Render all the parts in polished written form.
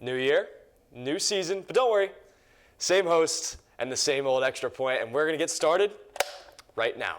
New year, new season, but don't worry, same host and the same old extra point, and we're going to get started right now.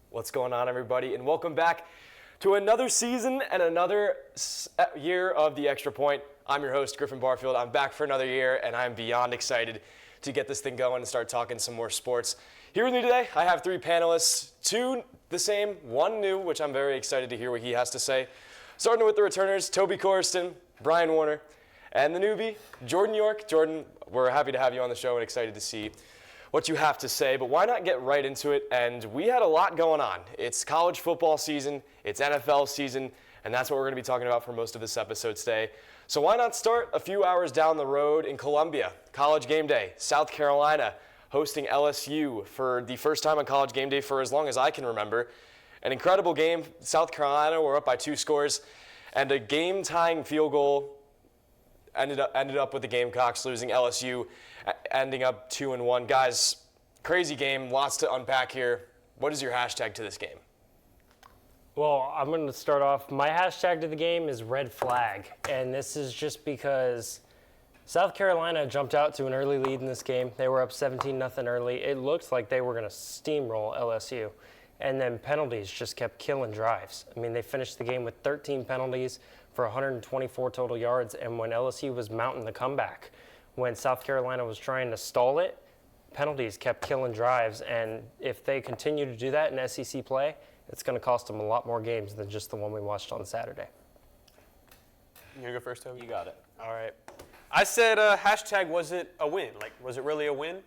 What's going on, everybody, and welcome back to another season and another year of The Extra Point. I'm your host, Griffin Barfield. I'm back for another year, and I'm beyond excited to get this thing going and start talking some more sports. Here with me today, I have three panelists, two the same, one new, which I'm very excited to hear what he has to say. Starting with the returners, Toby Corriston, Brian Warner, and the newbie, Jordan York. Jordan, we're happy to have you on the show and excited to see what you have to say, but why not get right into it? And we had a lot going on. It's college football season, it's NFL season, and that's what we're gonna be talking about for most of this episode today. So why not start a few hours down the road in Columbia, College Game Day, South Carolina, hosting LSU for the first time on College Game Day for as long as I can remember. An incredible game. South Carolina were up by 2 scores, and a game-tying field goal ended up with the Gamecocks losing, LSU ending up 2-1. Guys, crazy game, lots to unpack here. What is your hashtag to this game? Well, I'm going to start off. My hashtag to the game is red flag, and this is just because South Carolina jumped out to an early lead in this game. They were up 17-0 early. It looked like they were going to steamroll LSU, and then penalties just kept killing drives. I mean, they finished the game with 13 penalties for 124 total yards, and when LSU was mounting the comeback, when South Carolina was trying to stall it, penalties kept killing drives, and if they continue to do that in SEC play, it's going to cost them a lot more games than just the one we watched on Saturday. You gonna go first, Toby? You got it. All right. I said hashtag was it a win? Like, was it really a win?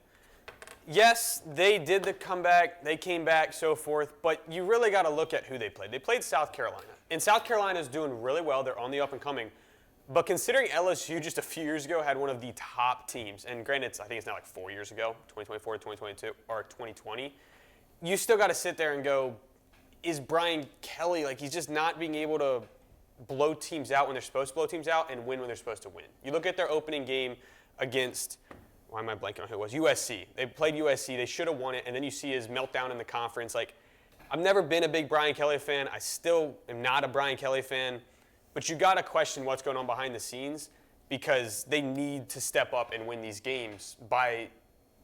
Yes, they did the comeback. They came back, so forth. But you really got to look at who they played. They played South Carolina. And South Carolina is doing really well. They're on the up and coming. But considering LSU just a few years ago had one of the top teams, and granted, I think it's now like 4 years ago, 2024, 2022, or 2020, you still got to sit there and go, is Brian Kelly, like, he's just not being able to blow teams out when they're supposed to blow teams out and win when they're supposed to win. You look at their opening game against, why am I blanking on who it was? USC. They played USC. They should have won it, and then you see his meltdown in the conference. Like, I've never been a big Brian Kelly fan. I still am not a Brian Kelly fan. But you got to question what's going on behind the scenes because they need to step up and win these games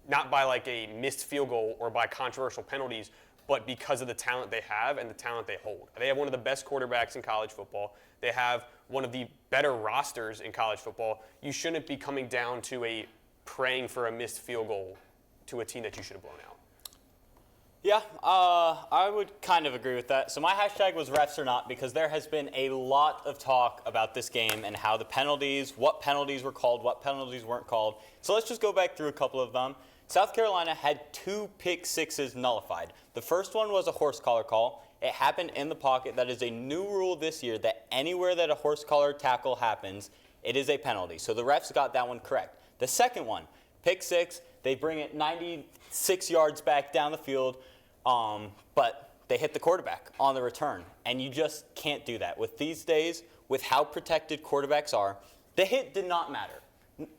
not by like a missed field goal or by controversial penalties, but because of the talent they have and the talent they hold. They have one of the best quarterbacks in college football. They have one of the better rosters in college football. You shouldn't be coming down to praying for a missed field goal to a team that you should have blown out. Yeah, I would kind of agree with that. So my hashtag was refs or not because there has been a lot of talk about this game and how the penalties, what penalties were called, what penalties weren't called. So let's just go back through a couple of them. South Carolina had 2 pick sixes nullified. The first one was a horse collar call. It happened in the pocket. That is a new rule this year that anywhere that a horse collar tackle happens, it is a penalty. So the refs got that one correct. The second one, pick 6, they bring it 96 yards back down the field, but they hit the quarterback on the return. And you just can't do that. With these days, with how protected quarterbacks are, the hit did not matter.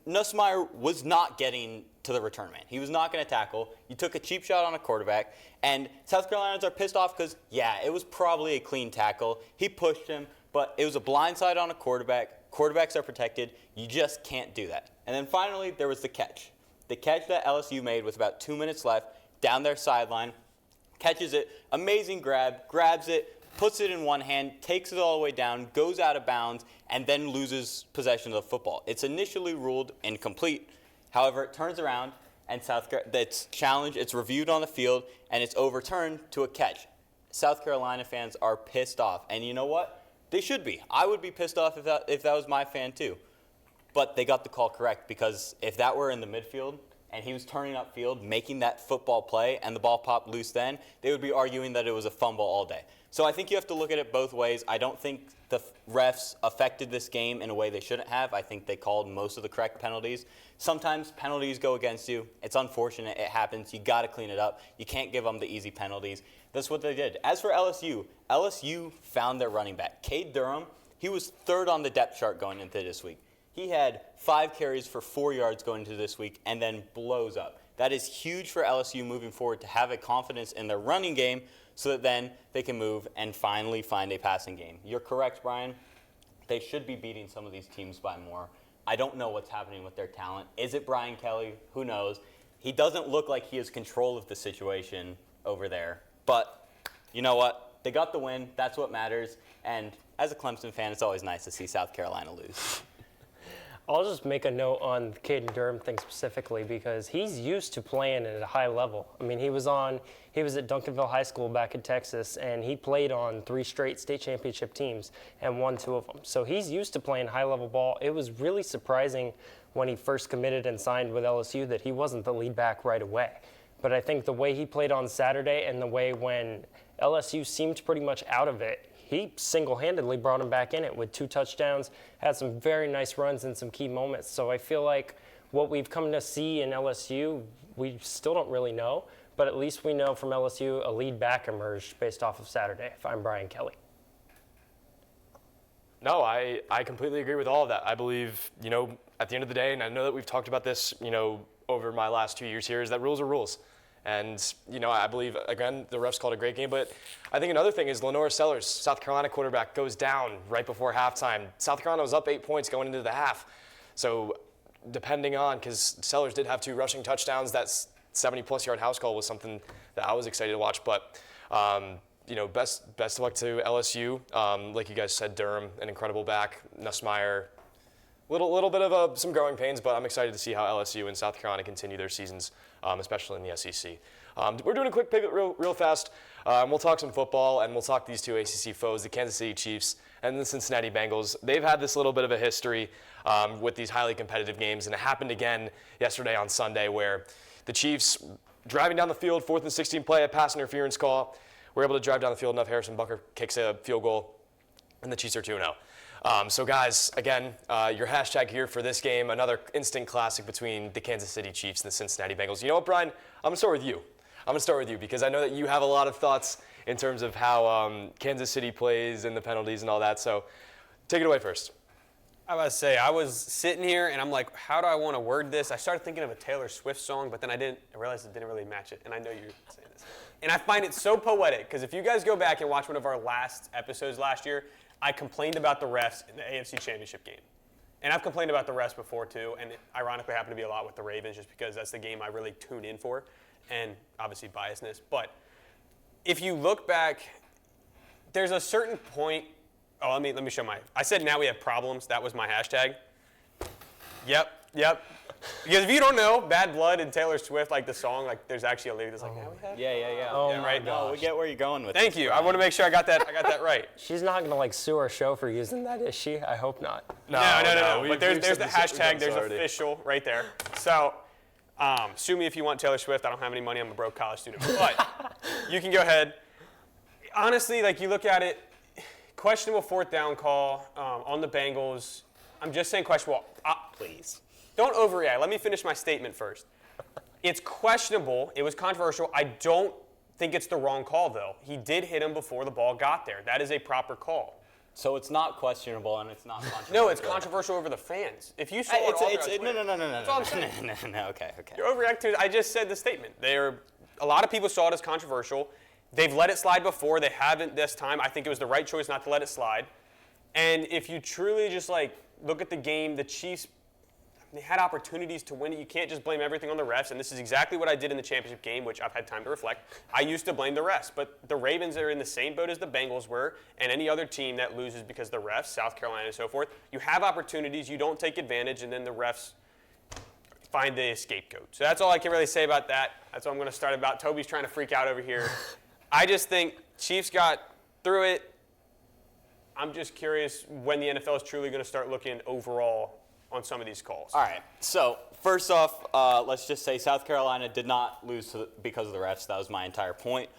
Nussmeier was not getting to the return man. He was not going to tackle. You took a cheap shot on a quarterback. And South Carolinians are pissed off because, yeah, it was probably a clean tackle. He pushed him, but it was a blindside on a quarterback. Quarterbacks are protected. You just can't do that. And then finally, there was the catch. The catch that LSU made with about 2 minutes left down their sideline, catches it, amazing grab, grabs it, puts it in one hand, takes it all the way down, goes out of bounds, and then loses possession of the football. It's initially ruled incomplete. However, it turns around, and it's challenged, it's reviewed on the field, and it's overturned to a catch. South Carolina fans are pissed off. And you know what? They should be. I would be pissed off if that was my fan too. But they got the call correct because if that were in the midfield and he was turning upfield, making that football play, and the ball popped loose then, they would be arguing that it was a fumble all day. So I think you have to look at it both ways. I don't think the refs affected this game in a way they shouldn't have. I think they called most of the correct penalties. Sometimes penalties go against you. It's unfortunate. It happens. You got to clean it up. You can't give them the easy penalties. That's what they did. As for LSU, LSU found their running back. Cade Durham, he was third on the depth chart going into this week. He had 5 carries for 4 yards going into this week and then blows up. That is huge for LSU moving forward to have a confidence in their running game so that then they can move and finally find a passing game. You're correct, Brian. They should be beating some of these teams by more. I don't know what's happening with their talent. Is it Brian Kelly? Who knows? He doesn't look like he has control of the situation over there. But you know what? They got the win. That's what matters. And as a Clemson fan, it's always nice to see South Carolina lose. I'll just make a note on the Caden Durham thing specifically because he's used to playing at a high level. I mean, he was at Duncanville High School back in Texas, and he played on 3 straight state championship teams and won 2 of them. So he's used to playing high-level ball. It was really surprising when he first committed and signed with LSU that he wasn't the lead back right away. But I think the way he played on Saturday and the way when LSU seemed pretty much out of it, he single-handedly brought him back in it with 2 touchdowns, had some very nice runs in some key moments. So I feel like what we've come to see in LSU, we still don't really know, but at least we know from LSU a lead back emerged based off of Saturday, if I'm Brian Kelly. No, I completely agree with all of that. I believe, at the end of the day, and I know that we've talked about this, over my last 2 years here, is that rules are rules. And, I believe, again, the refs called a great game. But I think another thing is Lenore Sellers, South Carolina quarterback, goes down right before halftime. South Carolina was up 8 points going into the half. So depending on, because Sellers did have 2 rushing touchdowns, that 70-plus yard house call was something that I was excited to watch. But, best of luck to LSU. Like you guys said, Durham, an incredible back. Nussmeier, little bit of some growing pains, but I'm excited to see how LSU and South Carolina continue their seasons, especially in the SEC. We're doing a quick pivot real fast. We'll talk some football, and we'll talk these 2 ACC foes, the Kansas City Chiefs and the Cincinnati Bengals. They've had this little bit of a history with these highly competitive games, and it happened again yesterday on Sunday where the Chiefs, driving down the field, 4th and 16 play, a pass interference call, were able to drive down the field enough. Harrison Butker kicks a field goal, and the Chiefs are 2-0. So guys, again, your hashtag here for this game, another instant classic between the Kansas City Chiefs and the Cincinnati Bengals. You know what, Brian? I'm going to start with you. Because I know that you have a lot of thoughts in terms of how Kansas City plays and the penalties and all that. So take it away first. I was about to say, I was sitting here and I'm like, how do I want to word this? I started thinking of a Taylor Swift song, but then I realized it didn't really match it. And I know you're saying this. And I find it so poetic because if you guys go back and watch one of our last episodes last year, I complained about the refs in the AFC Championship game. And I've complained about the refs before too, and it ironically happened to be a lot with the Ravens just because that's the game I really tune in for, and obviously biasness. But if you look back, there's a certain point. Oh, let me show I said now we have problems. That was my hashtag. Yep. Because if you don't know, Bad Blood and Taylor Swift, like the song, like there's actually a lady that's like, now we have. Yeah. Oh, yeah, right. No, we get where you're going with Thank this, you. Brian. I want to make sure I got that right. She's not going to sue our show for using that, is she? I hope not. No. But there's we've the said hashtag. this There's already. official right there. So sue me if you want Taylor Swift. I don't have any money. I'm a broke college student. But you can go ahead. Honestly, like you look at it, questionable 4th down call on the Bengals. I'm just saying questionable. Please. Don't overreact. Let me finish my statement first. It's questionable. It was controversial. I don't think it's the wrong call, though. He did hit him before the ball got there. That is a proper call. So it's not questionable and it's not controversial. No, it's controversial over the fans. If you saw it all No. That's all I'm saying. No, okay. You're overreacting. I just said the statement. A lot of people saw it as controversial. They've let it slide before. They haven't this time. I think it was the right choice not to let it slide. And if you truly just look at the game, the Chiefs, they had opportunities to win it. You can't just blame everything on the refs, and this is exactly what I did in the championship game, which I've had time to reflect. I used to blame the refs, but the Ravens are in the same boat as the Bengals were, and any other team that loses because the refs, South Carolina and so forth, you have opportunities, you don't take advantage, and then the refs find the scapegoat. So that's all I can really say about that. That's what I'm going to start about. Toby's trying to freak out over here. I just think Chiefs got through it. I'm just curious when the NFL is truly going to start looking overall on some of these calls. All right. So first off, let's just say South Carolina did not lose because of the refs. That was my entire point.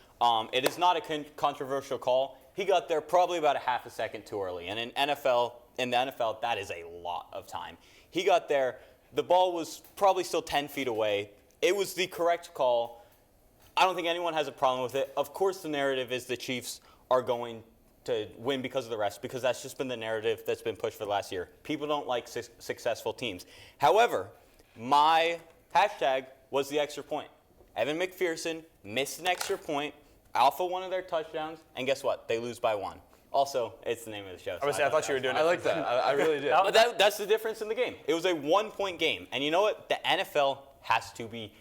It is not a controversial call. He got there probably about a half a second too early. And in the NFL, that is a lot of time. He got there. The ball was probably still 10 feet away. It was the correct call. I don't think anyone has a problem with it. Of course, the narrative is the Chiefs are going to win because of the refs, because that's just been the narrative that's been pushed for the last year. People don't like successful teams. However, my hashtag was the extra point. Evan McPherson missed an extra point, alpha one of their touchdowns, and guess what? They lose by 1. Also, it's the name of the show. I thought you were doing it. I like that. I really did. But that's the difference in the game. It was a 1-point game. And you know what? The NFL has to be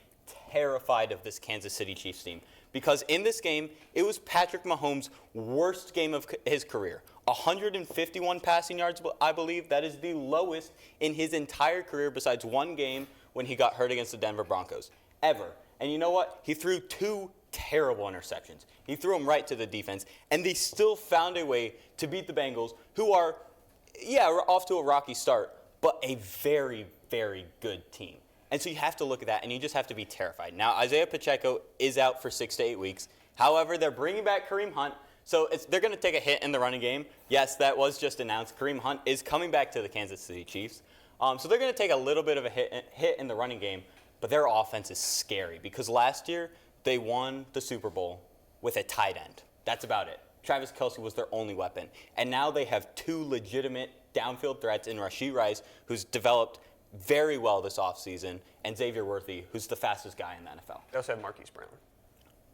terrified of this Kansas City Chiefs team. Because in this game, it was Patrick Mahomes' worst game of his career. 151 passing yards, I believe. That is the lowest in his entire career besides one game when he got hurt against the Denver Broncos. Ever. And you know what? He threw 2 terrible interceptions. He threw them right to the defense, and they still found a way to beat the Bengals, who are, off to a rocky start, but a very, very good team. And so you have to look at that, and you just have to be terrified. Now, Isaiah Pacheco is out for 6 to 8 weeks. However, they're bringing back Kareem Hunt, so they're going to take a hit in the running game. Yes, that was just announced. Kareem Hunt is coming back to the Kansas City Chiefs. So they're going to take a little bit of a hit in the running game, but their offense is scary because last year they won the Super Bowl with a tight end. That's about it. Travis Kelce was their only weapon. And now they have 2 legitimate downfield threats in Rashee Rice, who's developed very well this offseason, and Xavier Worthy, who's the fastest guy in the NFL. They also have Marquise Brown.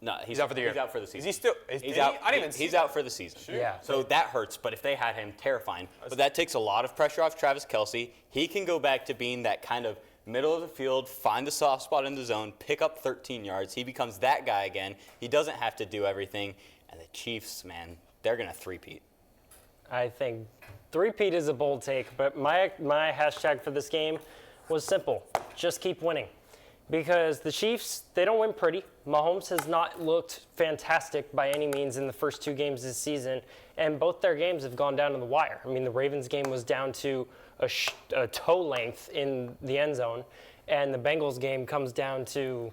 No, he's out for the year. He's out for the season. Is he still? He's out. I didn't even see He's that. out for the season. Yeah. So that hurts. But if they had him, terrifying. But that takes a lot of pressure off Travis Kelce. He can go back to being that kind of middle of the field, find the soft spot in the zone, pick up 13 yards. He becomes that guy again. He doesn't have to do everything. And the Chiefs, man, they're gonna three-peat. I think three-peat is a bold take, but my hashtag for this game was simple. Just keep winning. Because the Chiefs, they don't win pretty. Mahomes has not looked fantastic by any means in the first 2 games this season, and both their games have gone down to the wire. I mean, the Ravens game was down to a toe length in the end zone, and the Bengals game comes down to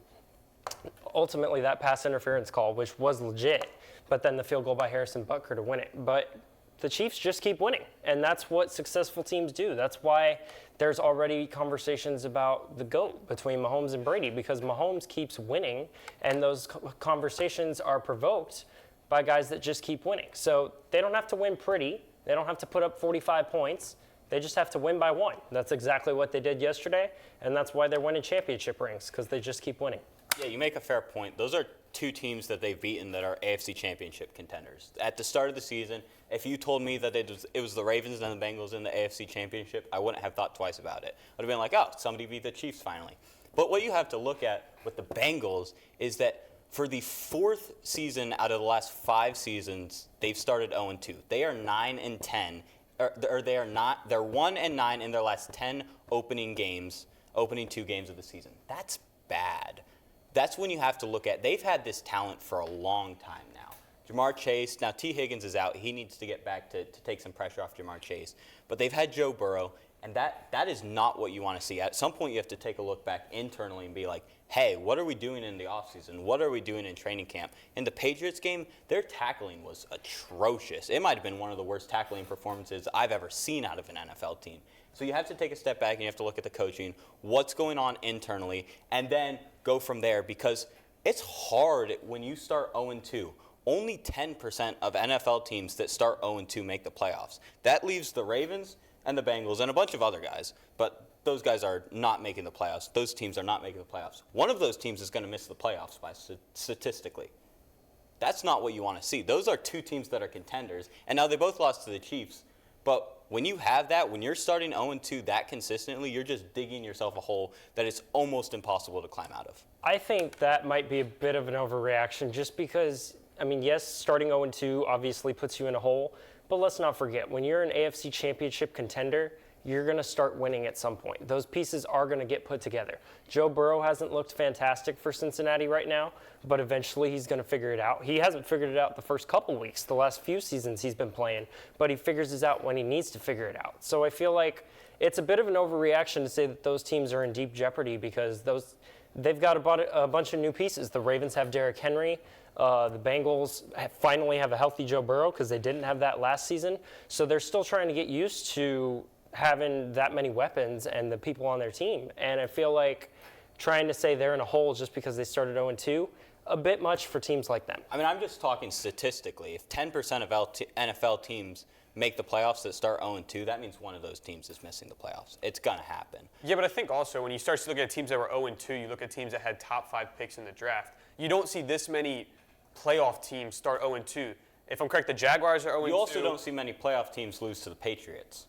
ultimately that pass interference call, which was legit, but then the field goal by Harrison Butker to win it. But the Chiefs just keep winning, and that's what successful teams do. That's why there's already conversations about the GOAT between Mahomes and Brady, because Mahomes keeps winning, and those conversations are provoked by guys that just keep winning. So they don't have to win pretty. They don't have to put up 45 points. They just have to win by 1. That's exactly what they did yesterday, and that's why they're winning championship rings, because they just keep winning. Yeah, you make a fair point. Those are 2 teams that they've beaten that are AFC Championship contenders. At the start of the season, if you told me that it was the Ravens and the Bengals in the AFC Championship, I wouldn't have thought twice about it. I would have been like, oh, somebody beat the Chiefs finally. But what you have to look at with the Bengals is that for the 4th season out of the last 5 seasons, they've started 0-2. They are 9-10, or they are not. They're 1-9 in their last 10 opening 2 games of the season. That's bad. That's when you have to look at, they've had this talent for a long time now. Jamar Chase, now T. Higgins is out. He needs to get back to take some pressure off Jamar Chase. But they've had Joe Burrow, and that is not what you want to see. At some point, you have to take a look back internally and be like, hey, what are we doing in the offseason? What are we doing in training camp? In the Patriots game, their tackling was atrocious. It might have been one of the worst tackling performances I've ever seen out of an NFL team. So you have to take a step back and you have to look at the coaching, what's going on internally, and then go from there, because it's hard when you start 0-2. Only 10% of NFL teams that start 0-2 make the playoffs. That leaves the Ravens and the Bengals and a bunch of other guys, but those guys are not making the playoffs. Those teams are not making the playoffs. One of those teams is going to miss the playoffs statistically. That's not what you want to see. Those are 2 teams that are contenders, and now they both lost to the Chiefs. But when you have that, when you're starting 0-2 that consistently, you're just digging yourself a hole that it's almost impossible to climb out of. I think that might be a bit of an overreaction just because, I mean, yes, starting 0-2 obviously puts you in a hole, but let's not forget, when you're an AFC Championship contender, you're going to start winning at some point. Those pieces are going to get put together. Joe Burrow hasn't looked fantastic for Cincinnati right now, but eventually he's going to figure it out. He hasn't figured it out the first couple weeks, the last few seasons he's been playing, but he figures it out when he needs to figure it out. So I feel like it's a bit of an overreaction to say that those teams are in deep jeopardy because they've got a bunch of new pieces. The Ravens have Derrick Henry. The Bengals finally have a healthy Joe Burrow because they didn't have that last season. So they're still trying to get used to having that many weapons and the people on their team. And I feel like trying to say they're in a hole just because they started 0-2, a bit much for teams like them. I mean, I'm just talking statistically. If 10% of NFL teams make the playoffs that start 0-2, that means one of those teams is missing the playoffs. It's going to happen. Yeah, but I think also when you start to look at teams that were 0-2, you look at teams that had top 5 picks in the draft. You don't see this many playoff teams start 0-2. If I'm correct, the Jaguars are 0-2. You also don't see many playoff teams lose to the Patriots.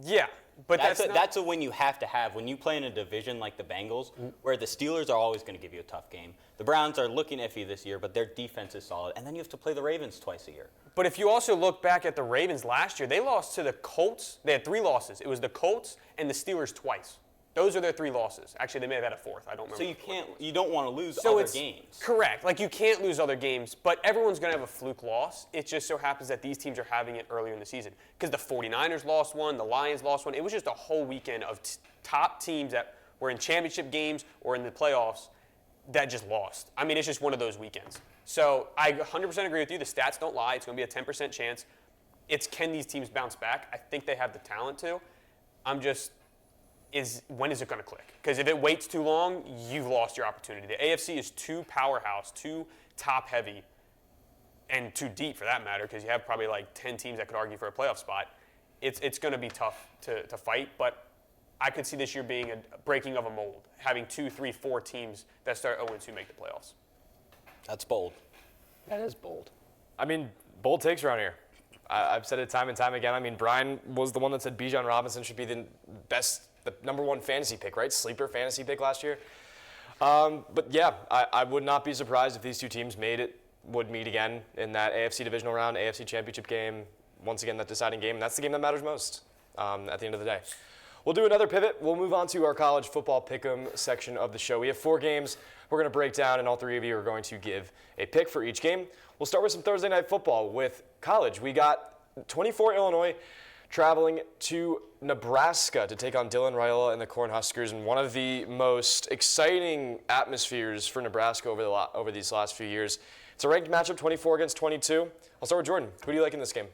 Yeah, but that's a win you have to have when you play in a division like the Bengals, where the Steelers are always going to give you a tough game. The Browns are looking iffy this year, but their defense is solid. And then you have to play the Ravens twice a year. But if you also look back at the Ravens last year, they lost to the Colts. They had 3 losses. It was the Colts and the Steelers twice. Those are their 3 losses. Actually, they may have had a 4th. I don't remember. So you don't want to lose other games. Correct. Like, you can't lose other games, but everyone's going to have a fluke loss. It just so happens that these teams are having it earlier in the season. Because the 49ers lost one, the Lions lost one. It was just a whole weekend of top teams that were in championship games or in the playoffs that just lost. I mean, it's just one of those weekends. So I 100% agree with you. The stats don't lie. It's going to be a 10% chance. Can these teams bounce back? I think they have the talent to. When is it going to click? Because if it waits too long, you've lost your opportunity. The AFC is too powerhouse, too top-heavy, and too deep for that matter, because you have probably like 10 teams that could argue for a playoff spot. It's going to be tough to fight, but I could see this year being a breaking of a mold, having 2, 3, 4 teams that start 0-2 make the playoffs. That's bold. That is bold. I mean, bold takes around here. I've said it time and time again. I mean, Brian was the one that said Bijan Robinson should be the number 1 fantasy pick, right? Sleeper fantasy pick last year. But yeah, I would not be surprised if these 2 teams would meet again in that AFC divisional round, AFC championship game. Once again, that deciding game. And that's the game that matters most at the end of the day. We'll do another pivot. We'll move on to our college football pick'em section of the show. We have 4 games we're going to break down, and all 3 of you are going to give a pick for each game. We'll start with some Thursday night football with college. We got 24 Illinois traveling to Nebraska to take on Dylan Raiola and the Cornhuskers in one of the most exciting atmospheres for Nebraska over these last few years. It's a ranked matchup, 24 against 22. I'll start with Jordan. Who do you like in this game?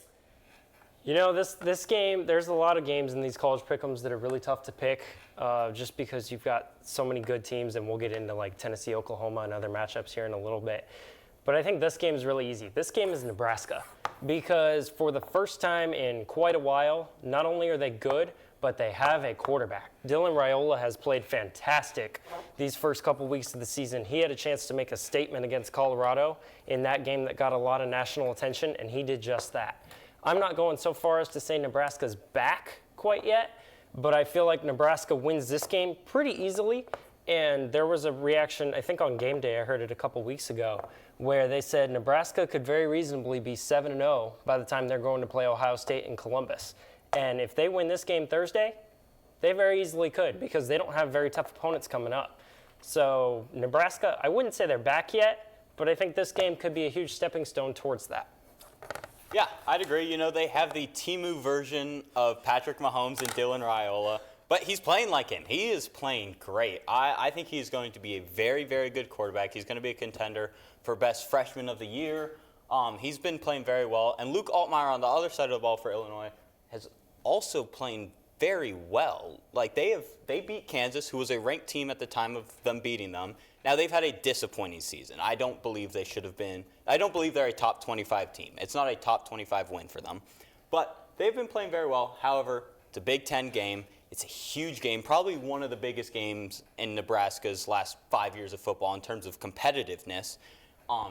You know, this game, there's a lot of games in these college pick'ems that are really tough to pick just because you've got so many good teams, and we'll get into like Tennessee, Oklahoma, and other matchups here in a little bit. But I think this game is really easy. This game is Nebraska because for the first time in quite a while, not only are they good, but they have a quarterback. Dylan Raiola has played fantastic these first couple weeks of the season. He had a chance to make a statement against Colorado in that game that got a lot of national attention, and he did just that. I'm not going so far as to say Nebraska's back quite yet, but I feel like Nebraska wins this game pretty easily. And there was a reaction, I think on game day, I heard it a couple weeks ago, where they said Nebraska could very reasonably be 7-0 by the time they're going to play Ohio State in Columbus. And if they win this game Thursday, they very easily could because they don't have very tough opponents coming up. So Nebraska, I wouldn't say they're back yet, but I think this game could be a huge stepping stone towards that. Yeah, I'd agree. You know, they have the Temu version of Patrick Mahomes and Dylan Raiola, but he's playing like him. He is playing great. I think he's going to be a very, very good quarterback. He's going to be a contender for Best Freshman of the Year. He's been playing very well. And Luke Altmaier on the other side of the ball for Illinois has also playing very well. Like, they beat Kansas, who was a ranked team at the time of them beating them. Now, they've had a disappointing season. I don't believe they should have been. I don't believe they're a top 25 team. It's not a top 25 win for them. But they've been playing very well. However, it's a Big Ten game. It's a huge game, probably one of the biggest games in Nebraska's last 5 years of football in terms of competitiveness.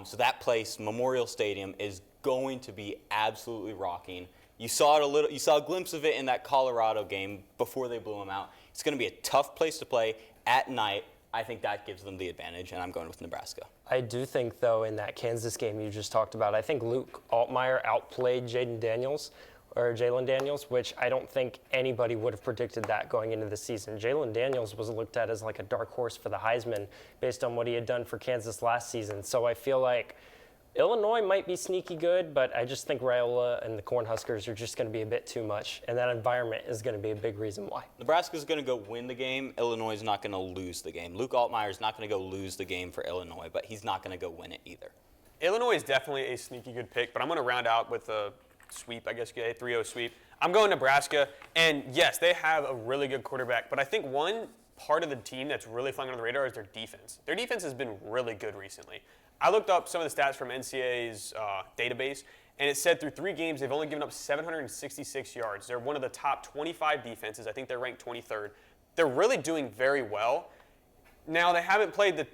So that place, Memorial Stadium, is going to be absolutely rocking. You saw a glimpse of it in that Colorado game before they blew them out. It's going to be a tough place to play at night. I think that gives them the advantage, and I'm going with Nebraska. I do think, though, in that Kansas game you just talked about, I think Luke Altmaier outplayed Jalen Daniels, which I don't think anybody would have predicted that going into the season. Jalen Daniels was looked at as like a dark horse for the Heisman based on what he had done for Kansas last season. So I feel like Illinois might be sneaky good, but I just think Raiola and the Cornhuskers are just going to be a bit too much, and that environment is going to be a big reason why. Nebraska's going to go win the game. Illinois is not going to lose the game. Luke Altmaier is not going to go lose the game for Illinois, but he's not going to go win it either. Illinois is definitely a sneaky good pick, but I'm going to round out with a sweep, I guess, a 3-0 sweep. I'm going Nebraska, and yes, they have a really good quarterback, but I think one part of the team that's really flying under the radar is their defense. Their defense has been really good recently. I looked up some of the stats from NCAA's database, and it said through 3 games they've only given up 766 yards. They're one of the top 25 defenses. I think they're ranked 23rd. They're really doing very well. Now, they haven't played the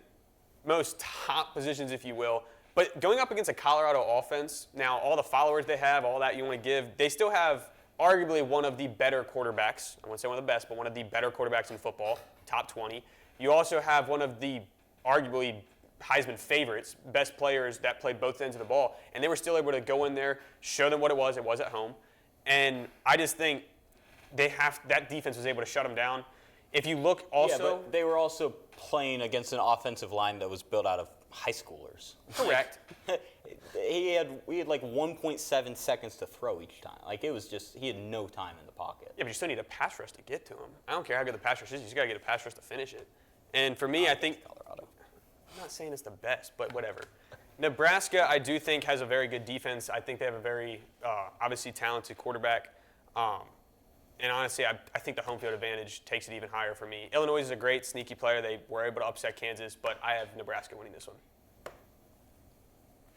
most top positions, if you will, but going up against a Colorado offense, now all the followers they have, all that you want to give, they still have arguably one of the better quarterbacks. I won't say one of the best, but one of the better quarterbacks in football, top 20. You also have one of the arguably Heisman favorites, best players that played both ends of the ball, and they were still able to go in there, show them what it was at home. And I just think that defense was able to shut them down. If you look also... Yeah, but they were also playing against an offensive line that was built out of high schoolers. Correct. We had like 1.7 seconds to throw each time. Like, it was just, he had no time in the pocket. Yeah, but you still need a pass rush to get to him. I don't care how good the pass rush is, you just got to get a pass rush to finish it. And for me, I think... Colorado. I'm not saying it's the best, but whatever. Nebraska, I do think, has a very good defense. I think they have a very, obviously, talented quarterback. And honestly, I think the home field advantage takes it even higher for me. Illinois is a great, sneaky player. They were able to upset Kansas, but I have Nebraska winning this one.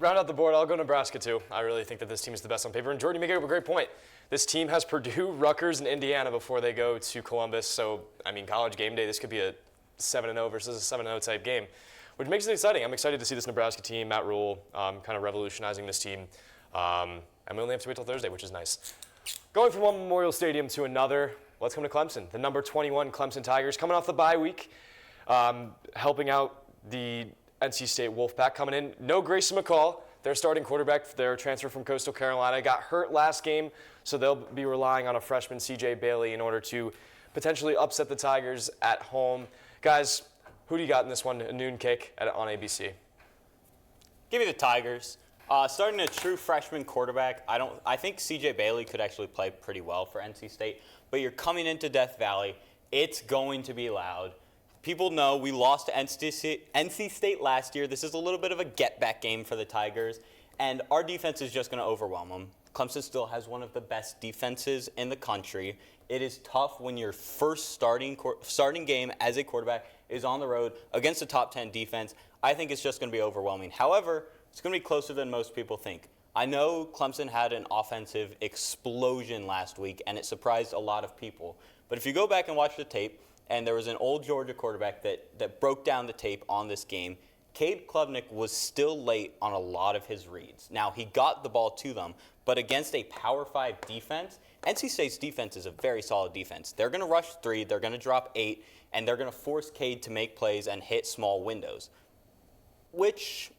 Round out the board, I'll go Nebraska too. I really think that this team is the best on paper. And Jordan, you make up a great point. This team has Purdue, Rutgers, and Indiana before they go to Columbus. So, I mean, college game day, this could be a 7-0 versus a 7-0 type game, which makes it exciting. I'm excited to see this Nebraska team, Matt Rule, kind of revolutionizing this team. And we only have to wait till Thursday, which is nice. Going from one Memorial Stadium to another, let's come to Clemson. The number 21 Clemson Tigers coming off the bye week, helping out the NC State Wolfpack coming in. No Grayson McCall, their starting quarterback, their transfer from Coastal Carolina, got hurt last game, so they'll be relying on a freshman, CJ Bailey, in order to potentially upset the Tigers at home. Guys, who do you got in this one? A noon kick on ABC. Give me the Tigers. Starting a true freshman quarterback, I think CJ Bailey could actually play pretty well for NC State, but you're coming into Death Valley. It's going to be loud. People know we lost to NC State last year. This is a little bit of a get-back game for the Tigers, and our defense is just going to overwhelm them. Clemson still has one of the best defenses in the country. It is tough when your first starting game as a quarterback is on the road against a top 10 defense. I think it's just going to be overwhelming. However, it's going to be closer than most people think. I know Clemson had an offensive explosion last week, and it surprised a lot of people. But if you go back and watch the tape, and there was an old Georgia quarterback that broke down the tape on this game, Cade Klubnik was still late on a lot of his reads. Now, he got the ball to them, but against a Power 5 defense, NC State's defense is a very solid defense. They're going to rush 3, they're going to drop 8, and they're going to force Cade to make plays and hit small windows, which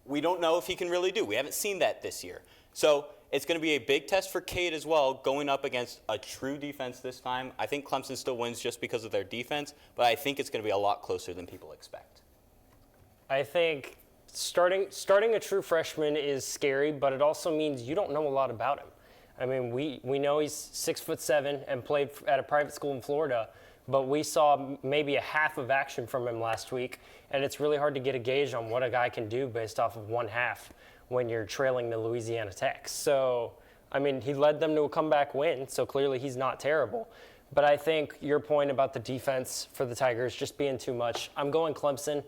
we don't know if he can really do. We haven't seen that this year. So it's going to be a big test for Cade as well, going up against a true defense this time. I think Clemson still wins just because of their defense, but I think it's going to be a lot closer than people expect. I think starting a true freshman is scary, but it also means you don't know a lot about him. I mean, we know he's 6'7" and played at a private school in Florida, but we saw maybe a half of action from him last week, and it's really hard to get a gauge on what a guy can do based off of one half when you're trailing to Louisiana Tech. So, I mean, he led them to a comeback win, so clearly he's not terrible. But I think your point about the defense for the Tigers just being too much, I'm going Clemson.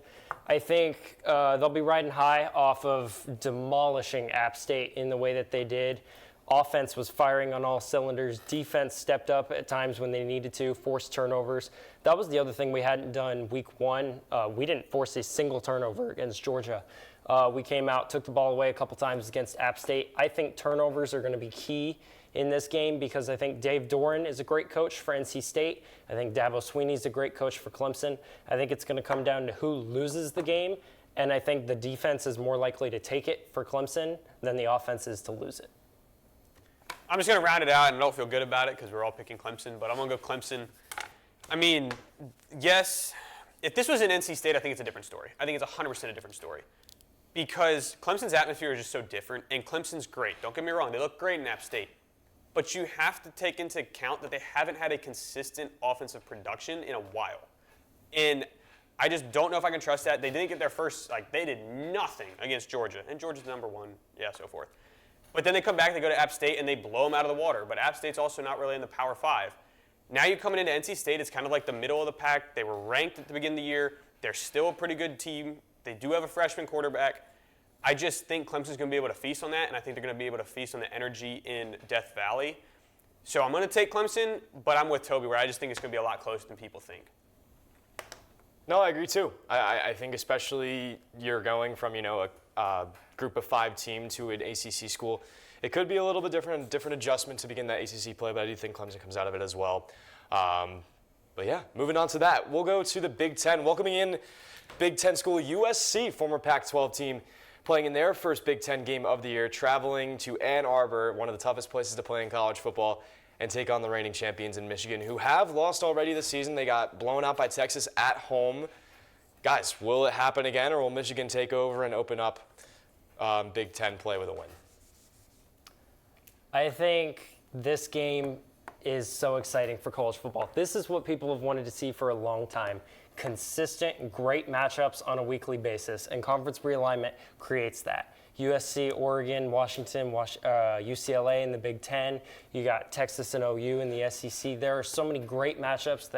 I think they'll be riding high off of demolishing App State in the way that they did. Offense was firing on all cylinders. Defense stepped up at times when they needed to, forced turnovers. That was the other thing we hadn't done week one. We didn't force a single turnover against Georgia. We came out, took the ball away a couple times against App State. I think turnovers are going to be key in this game because I think Dave Doran is a great coach for NC State. I think Dabo Swinney's a great coach for Clemson. I think it's going to come down to who loses the game, and I think the defense is more likely to take it for Clemson than the offense is to lose it. I'm just going to round it out, and I don't feel good about it because we're all picking Clemson, but I'm going to go Clemson. I mean, yes, if this was in NC State, I think it's a different story. I think it's 100% a different story. because Clemson's atmosphere is just so different, and Clemson's great. Don't get me wrong. They look great in App State. But you have to take into account that they haven't had a consistent offensive production in a while. And I just don't know if I can trust that. They didn't get their first, they did nothing against Georgia. And Georgia's number one, so forth. But then they come back, they go to App State, and they blow them out of the water. But App State's also not really in the Power 5. Now you're coming into NC State, it's kind of like the middle of the pack. They were ranked at the beginning of the year. They're still a pretty good team. They do have a freshman quarterback. I just think Clemson's going to be able to feast on that, and I think they're going to be able to feast on the energy in Death Valley. So I'm going to take Clemson, but I'm with Toby, where I just think it's going to be a lot closer than people think. No, I agree too. I think especially you're going from, a group of 5 team to an ACC school. It could be a little bit different adjustment to begin that ACC play, but I do think Clemson comes out of it as well. But yeah, moving on to that, we'll go to the Big Ten. Welcoming in Big Ten school USC, former Pac-12 team, playing in their first Big Ten game of the year, traveling to Ann Arbor, one of the toughest places to play in college football, and take on the reigning champions in Michigan, who have lost already this season. They got blown out by Texas at home. Guys, will it happen again, or will Michigan take over and open up Big Ten play with a win? I think this game is so exciting for college football. This is what people have wanted to see for a long time. Consistent, great matchups on a weekly basis, and conference realignment creates that. USC, Oregon, Washington, UCLA in the Big Ten. You got Texas and OU in the SEC. There are so many great matchups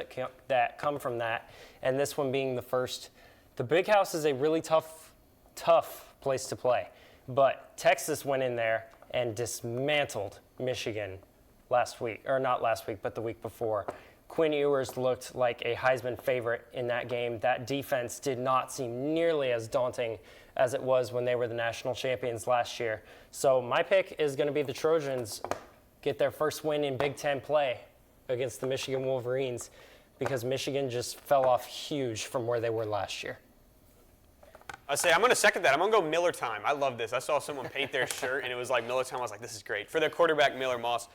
that come from that, and this one being the first. The Big House is a really tough place to play, but Texas went in there and dismantled Michigan last week, or not last week, but the week before. Quinn Ewers looked like a Heisman favorite in that game. That defense did not seem nearly as daunting as it was when they were the national champions last year. So my pick is going to be the Trojans get their first win in Big Ten play against the Michigan Wolverines, because Michigan just fell off huge from where they were last year. I'm going to second that. I'm going to go Miller time. I love this. I saw someone paint their shirt, and it was like Miller time. I was like, this is great. For their quarterback, Miller Moss.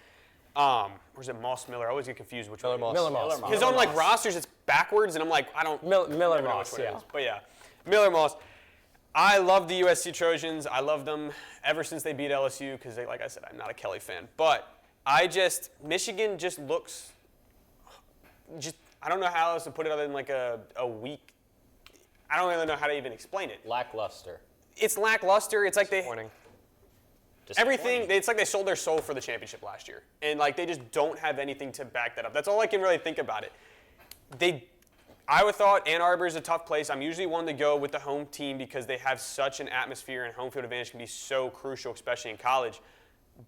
Or is it Moss Miller? I always get confused which one. Miller Moss. His own rosters, it's backwards, and I'm like, I don't Miller never know Moss, which one it yeah. is. But yeah, Miller Moss. I love the USC Trojans. I loved them ever since they beat LSU because, like I said, I'm not a Kelly fan. But Michigan just looks, I don't know how else to put it other than like a weak. I don't really know how to even explain it. Lackluster. It's lackluster. It's like Disappointing. everything. It's like they sold their soul for the championship last year, and they just don't have anything to back that up. That's all I can really think about it. I would thought Ann Arbor is a tough place. I'm usually one to go with the home team because they have such an atmosphere, and home field advantage can be so crucial, especially in college.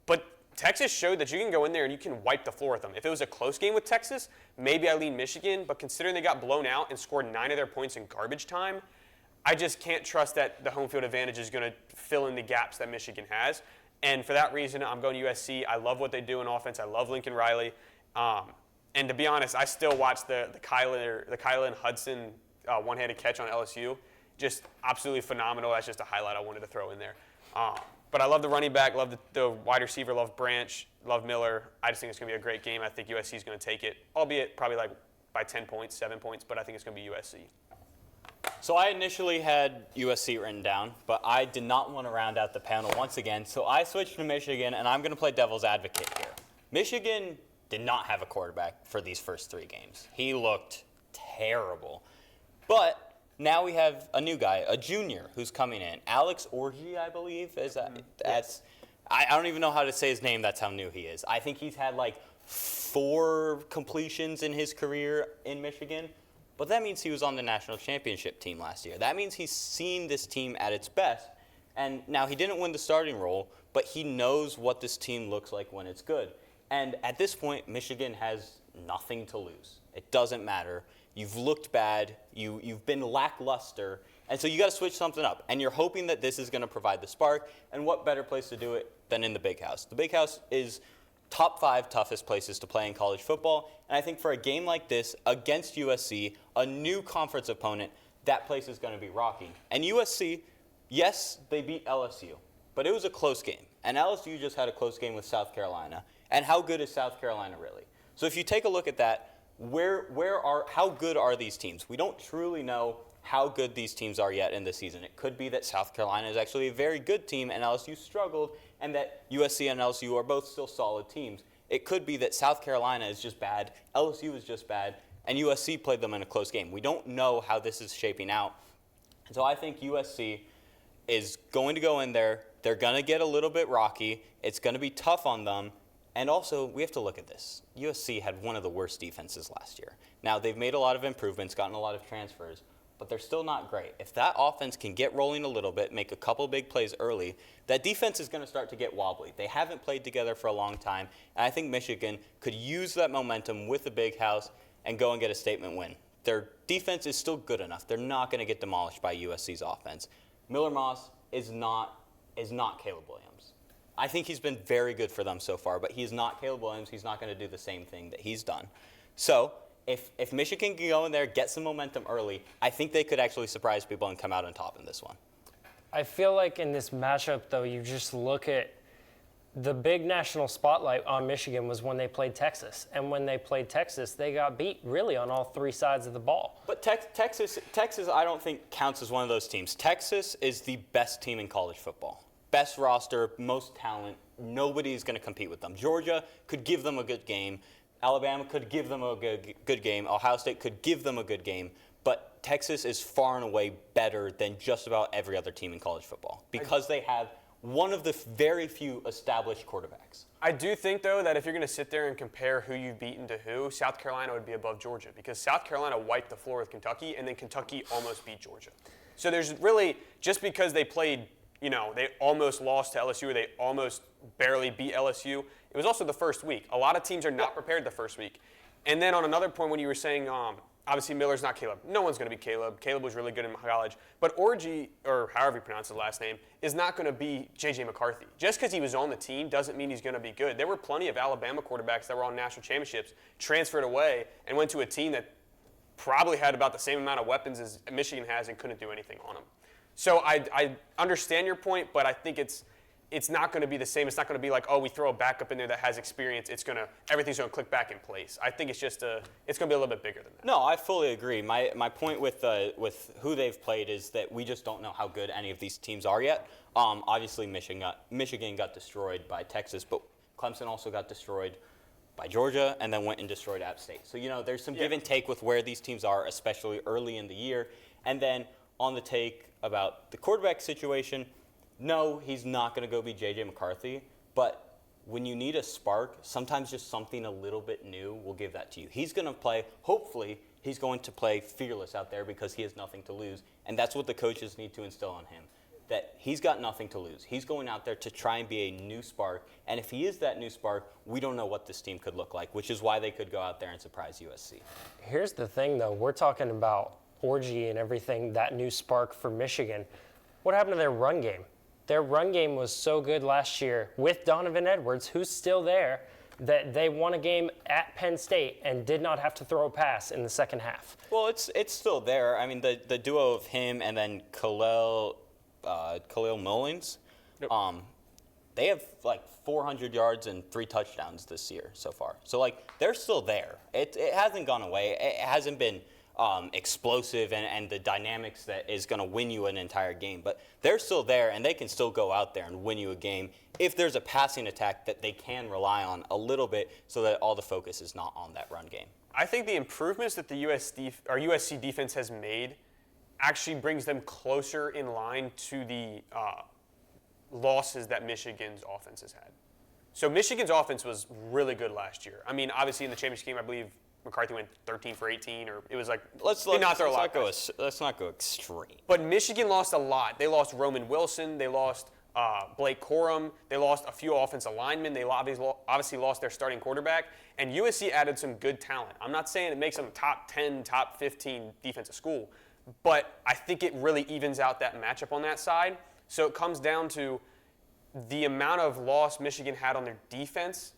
But Texas showed that you can go in there and you can wipe the floor with them. If it was a close game with Texas, maybe I lean Michigan, but considering they got blown out and scored 9 of their points in garbage time, I just can't trust that the home field advantage is going to fill in the gaps that Michigan has. And for that reason, I'm going USC. I love what they do in offense. I love Lincoln Riley. And to be honest, I still watch the Kylan Hudson one-handed catch on LSU. Just absolutely phenomenal. That's just a highlight I wanted to throw in there. But I love the running back, love the wide receiver, love Branch, love Miller. I just think it's going to be a great game. I think USC is going to take it, albeit probably by 10 points, 7 points, but I think it's going to be USC. So I initially had USC written down, but I did not want to round out the panel once again, so I switched to Michigan, and I'm going to play devil's advocate here. Michigan did not have a quarterback for these first 3 games. He looked terrible. But now we have a new guy, a junior, who's coming in. Alex Orji, I believe. Yes. I don't even know how to say his name. That's how new he is. I think he's had 4 completions in his career in Michigan. But that means he was on the national championship team last year. That means he's seen this team at its best. And now he didn't win the starting role, but he knows what this team looks like when it's good. And at this point, Michigan has nothing to lose. It doesn't matter. You've looked bad. You've been lackluster. And so you got to switch something up. And you're hoping that this is going to provide the spark. And what better place to do it than in the Big House? The Big House is top 5 toughest places to play in college football. And I think for a game like this against USC, a new conference opponent, that place is going to be rocky. And USC, yes, they beat LSU. But it was a close game. And LSU just had a close game with South Carolina. And how good is South Carolina really? So if you take a look at that, how good are these teams? We don't truly know how good these teams are yet in the season. It could be that South Carolina is actually a very good team and LSU struggled, and that USC and LSU are both still solid teams. It could be that South Carolina is just bad, LSU is just bad, and USC played them in a close game. We don't know how this is shaping out. So I think USC is going to go in there. They're going to get a little bit rocky. It's going to be tough on them. And also, we have to look at this. USC had one of the worst defenses last year. Now, they've made a lot of improvements, gotten a lot of transfers, but they're still not great. If that offense can get rolling a little bit, make a couple big plays early, that defense is going to start to get wobbly. They haven't played together for a long time, and I think Michigan could use that momentum with the big house and go and get a statement win. Their defense is still good enough. They're not going to get demolished by USC's offense. Miller Moss is not Caleb Williams. I think he's been very good for them so far, but he's not Caleb Williams. He's not going to do the same thing that he's done. So if Michigan can go in there, get some momentum early, I think they could actually surprise people and come out on top in this one. I feel like in this matchup, though, you just look at the big national spotlight on Michigan was when they played Texas. And when they played Texas, they got beat really on all three sides of the ball. But Texas, I don't think counts as one of those teams. Texas is the best team in college football. Best roster, most talent. Nobody's going to compete with them. Georgia could give them a good game. Alabama could give them a good game. Ohio State could give them a good game. But Texas is far and away better than just about every other team in college football because they have one of the very few established quarterbacks. I do think, though, that if you're going to sit there and compare who you've beaten to who, South Carolina would be above Georgia because South Carolina wiped the floor with Kentucky, and then Kentucky almost beat Georgia. So there's really, just because they played, they almost lost to LSU or they almost barely beat LSU, it was also the first week. A lot of teams are not prepared the first week. And then on another point when you were saying, obviously Miller's not Caleb. No one's going to be Caleb. Caleb was really good in college. But Orji, or however you pronounce his last name, is not going to be J.J. McCarthy. Just because he was on the team doesn't mean he's going to be good. There were plenty of Alabama quarterbacks that were on national championships, transferred away, and went to a team that probably had about the same amount of weapons as Michigan has and couldn't do anything on them. So I understand your point, but I think it's not going to be the same. It's not going to be like, oh, we throw a backup in there that has experience. Everything's going to click back in place. I think it's going to be a little bit bigger than that. No, I fully agree. My point with who they've played is that we just don't know how good any of these teams are yet. Obviously, Michigan got destroyed by Texas, but Clemson also got destroyed by Georgia and then went and destroyed App State. So, there's some give and take with where these teams are, especially early in the year. And then on the take about the quarterback situation, no, he's not going to go be J.J. McCarthy, but when you need a spark, sometimes just something a little bit new will give that to you. He's going to play, hopefully, he's going to play fearless out there because he has nothing to lose, and that's what the coaches need to instill on him, that he's got nothing to lose. He's going out there to try and be a new spark, and if he is that new spark, we don't know what this team could look like, which is why they could go out there and surprise USC. Here's the thing, though. We're talking about Orji and everything, that new spark for Michigan. What happened to their run game? Their run game was so good last year with Donovan Edwards, who's still there, that they won a game at Penn State and did not have to throw a pass in the second half. Well, it's still there. I mean, the duo of him and then Khalil Mullins, they have like 400 yards and 3 touchdowns this year so far. So, they're still there. It hasn't gone away. It hasn't been explosive and the dynamics that is going to win you an entire game. But they're still there, and they can still go out there and win you a game if there's a passing attack that they can rely on a little bit so that all the focus is not on that run game. I think the improvements that the USC defense has made actually brings them closer in line to the losses that Michigan's offense has had. So Michigan's offense was really good last year. I mean, obviously in the championship game, I believe McCarthy went 13 for 18, or it was like let's not go extreme. But Michigan lost a lot. They lost Roman Wilson. They lost Blake Corum. They lost a few offensive linemen. They obviously lost their starting quarterback. And USC added some good talent. I'm not saying it makes them top 10, top 15 defensive school, but I think it really evens out that matchup on that side. So it comes down to the amount of loss Michigan had on their defense.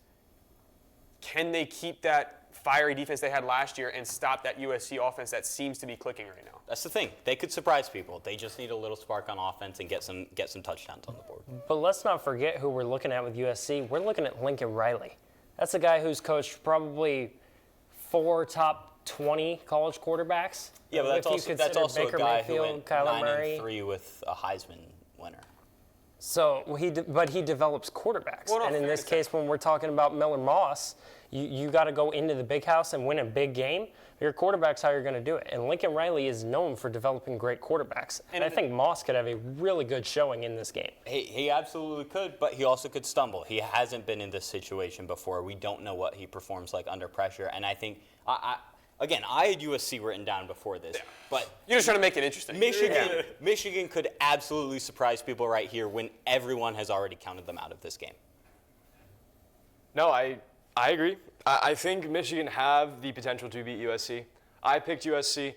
Can they keep that fiery defense they had last year and stop that USC offense that seems to be clicking right now? That's the thing. They could surprise people. They just need a little spark on offense and get some touchdowns on the board. But let's not forget who we're looking at with USC. We're looking at Lincoln Riley. That's a guy who's coached probably 4 top 20 college quarterbacks. Yeah, but If you that's consider also Baker a guy Mayfield, who went Kyler Murray. 9-3 with a Heisman winner. So but he develops quarterbacks, Well, no, and in this fairness, case, when we're talking about Miller Moss, you got to go into the big house and win a big game. Your quarterback's how you're going to do it, and Lincoln Riley is known for developing great quarterbacks. And I think Moss could have a really good showing in this game. He absolutely could, but he also could stumble. He hasn't been in this situation before. We don't know what he performs like under pressure, and I think Again, I had USC written down before this, but You're just trying to make it interesting. Michigan could absolutely surprise people right here when everyone has already counted them out of this game. No, I agree. I think Michigan have the potential to beat USC. I picked USC.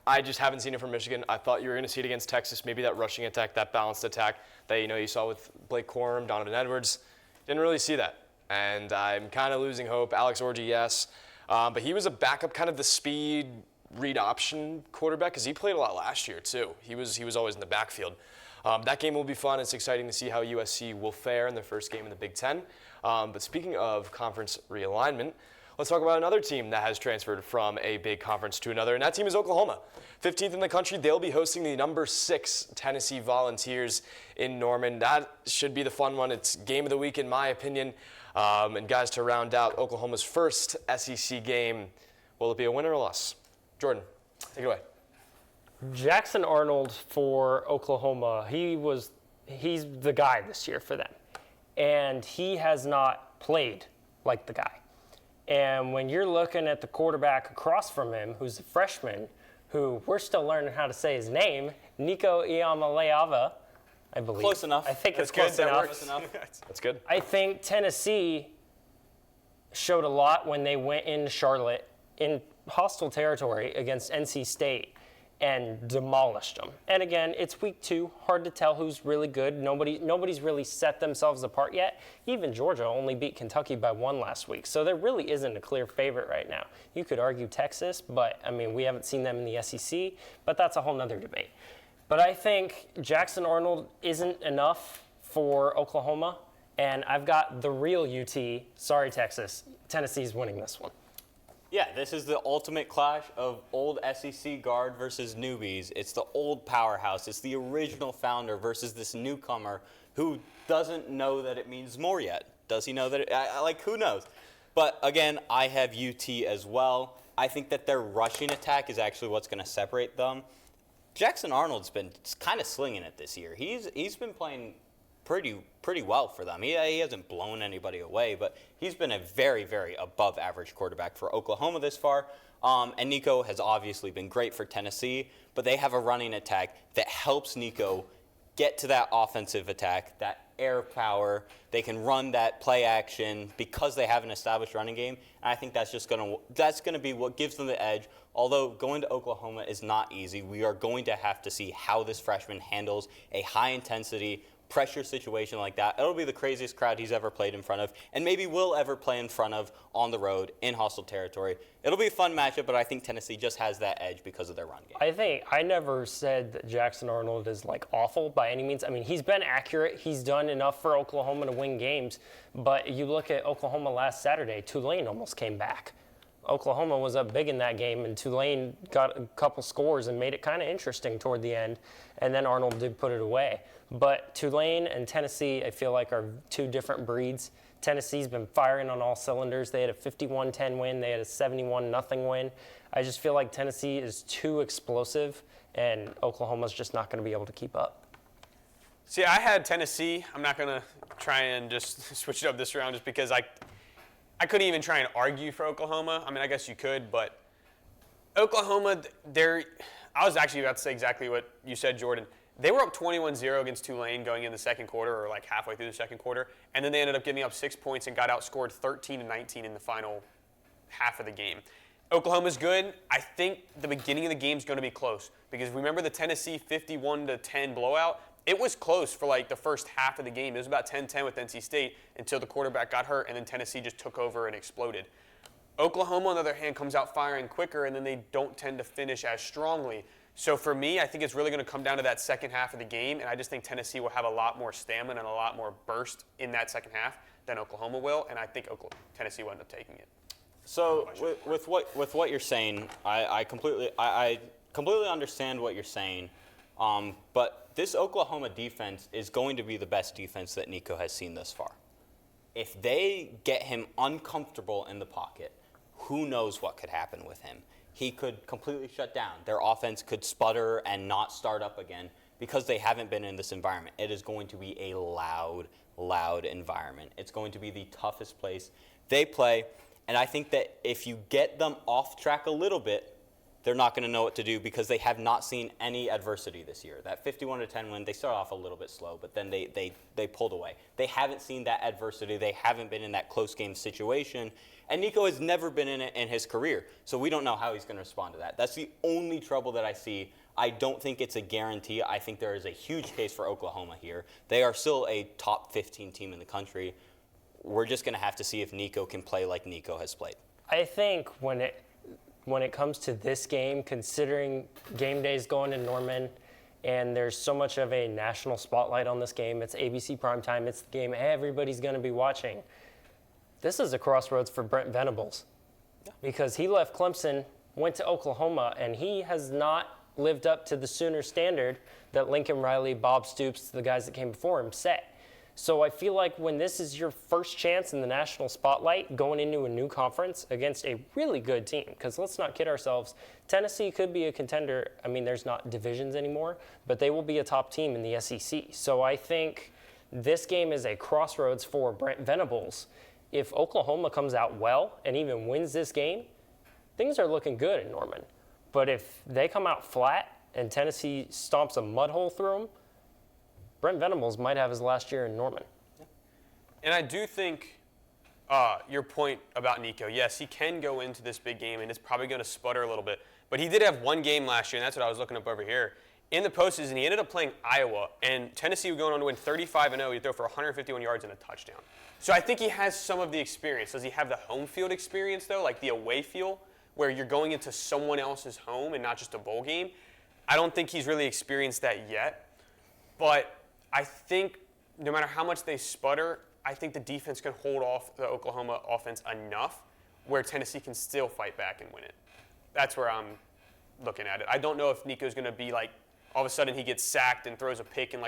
I just haven't seen it from Michigan. I thought you were going to see it against Texas, maybe that rushing attack, that balanced attack that you saw with Blake Corum, Donovan Edwards. Didn't really see that, and I'm kind of losing hope. Alex Orji, yes. But he was a backup, kind of the speed read option quarterback, because he played a lot last year too. He was always in the backfield. That game will be fun. It's exciting to see how USC will fare in their first game in the Big Ten. But speaking of conference realignment, let's talk about another team that has transferred from a big conference to another, and that team is Oklahoma. 15th in the country, they'll be hosting the number 6 Tennessee Volunteers in Norman. That should be the fun one. It's game of the week in my opinion. And guys, to round out Oklahoma's first SEC game, will it be a win or a loss? Jordan, take it away. Jackson Arnold for Oklahoma, he's the guy this year for them. And he has not played like the guy. And when you're looking at the quarterback across from him, who's a freshman, who we're still learning how to say his name, Nico Iamaleava, I believe. Close enough. I think it's That's close good. That enough. works. That's good. I think Tennessee showed a lot when they went in Charlotte in hostile territory against NC State and demolished them. And again, it's week 2, hard to tell who's really good. Nobody's really set themselves apart yet. Even Georgia only beat Kentucky by 1 last week. So there really isn't a clear favorite right now. You could argue Texas, but I mean, we haven't seen them in the SEC, but that's a whole nother debate. But I think Jackson Arnold isn't enough for Oklahoma, and I've got the real UT. Sorry, Texas. Tennessee's winning this one. Yeah, this is the ultimate clash of old SEC guard versus newbies. It's the old powerhouse. It's the original founder versus this newcomer who doesn't know that it means more yet. Does he know that who knows? But again, I have UT as well. I think that their rushing attack is actually what's going to separate them. Jackson Arnold's been kind of slinging it this year. He's been playing pretty well for them. He hasn't blown anybody away, but he's been a very, very above average quarterback for Oklahoma this far. And Nico has obviously been great for Tennessee, but they have a running attack that helps Nico get to that offensive attack, that air power. They can run that play action because they have an established running game. And I think that's gonna be what gives them the edge. Although going to Oklahoma is not easy, we are going to have to see how this freshman handles a high intensity pressure situation like that. It'll be the craziest crowd he's ever played in front of, and maybe will ever play in front of on the road in hostile territory. It'll be a fun matchup, but I think Tennessee just has that edge because of their run game. I never said that Jackson Arnold is awful by any means. I mean, he's been accurate. He's done enough for Oklahoma to win games. But you look at Oklahoma last Saturday, Tulane almost came back. Oklahoma was up big in that game, and Tulane got a couple scores and made it kind of interesting toward the end. And then Arnold did put it away. But Tulane and Tennessee, I feel like, are 2 different breeds. Tennessee's been firing on all cylinders. They had a 51-10 win. They had a 71-0 win. I just feel like Tennessee is too explosive, and Oklahoma's just not going to be able to keep up. See, I had Tennessee. I'm not going to try and just switch it up this round just because I couldn't even try and argue for Oklahoma. I mean, I guess you could, but Oklahoma, I was actually about to say exactly what you said, Jordan. They were up 21-0 against Tulane going in the second quarter, or halfway through the second quarter, and then they ended up giving up 6 points and got outscored 13-19 in the final half of the game. Oklahoma's good. I think the beginning of the game is going to be close because remember the Tennessee 51-10 blowout? It was close for the first half of the game. It was about 10-10 with NC State until the quarterback got hurt, and then Tennessee just took over and exploded. Oklahoma, on the other hand, comes out firing quicker, and then they don't tend to finish as strongly. So for me, I think it's really going to come down to that second half of the game, and I just think Tennessee will have a lot more stamina and a lot more burst in that second half than Oklahoma will, and I think Tennessee will end up taking it. So with what you're saying, I completely understand what you're saying, but this Oklahoma defense is going to be the best defense that Nico has seen thus far. If they get him uncomfortable in the pocket, who knows what could happen with him? He could completely shut down. Their offense could sputter and not start up again because they haven't been in this environment. It is going to be a loud environment. It's going to be the toughest place they play. And I think that if you get them off track a little bit, they're not going to know what to do because they have not seen any adversity this year. That 51-10 win, they started off a little bit slow, but then they pulled away. They haven't seen that adversity. They haven't been in that close game situation. And Nico has never been in it in his career, so we don't know how he's going to respond to that. That's the only trouble that I see. I don't think it's a guarantee. I think there is a huge case for Oklahoma here. They are still a top 15 team in the country. We're just going to have to see if Nico can play like Nico has played. I think when it comes to this game, considering game day's going in Norman, and there's so much of a national spotlight on this game, it's ABC primetime, it's the game everybody's going to be watching. This is a crossroads for Brent Venables because he left Clemson, went to Oklahoma, and he has not lived up to the Sooner standard that Lincoln Riley, Bob Stoops, the guys that came before him set. So I feel like when this is your first chance in the national spotlight going into a new conference against a really good team, because let's not kid ourselves, Tennessee could be a contender. I mean, there's not divisions anymore, but they will be a top team in the SEC. So I think this game is a crossroads for Brent Venables. If Oklahoma comes out well and even wins this game, things are looking good in Norman. But if they come out flat and Tennessee stomps a mud hole through them, Brent Venables might have his last year in Norman. And I do think your point about Nico, yes, he can go into this big game, and it's probably going to sputter a little bit. But he did have one game last year, and that's what I was looking up over here. In the postseason, he ended up playing Iowa, and Tennessee was going on to win 35-0. He'd throw for 151 yards and a touchdown. So I think he has some of the experience. Does he have the home field experience, though, like the away feel, where you're going into someone else's home and not just a bowl game? I don't think he's really experienced that yet. But I think no matter how much they sputter, I think the defense can hold off the Oklahoma offense enough where Tennessee can still fight back and win it. That's where I'm looking at it. I don't know if Nico's going to be like, all of a sudden he gets sacked and throws a pick in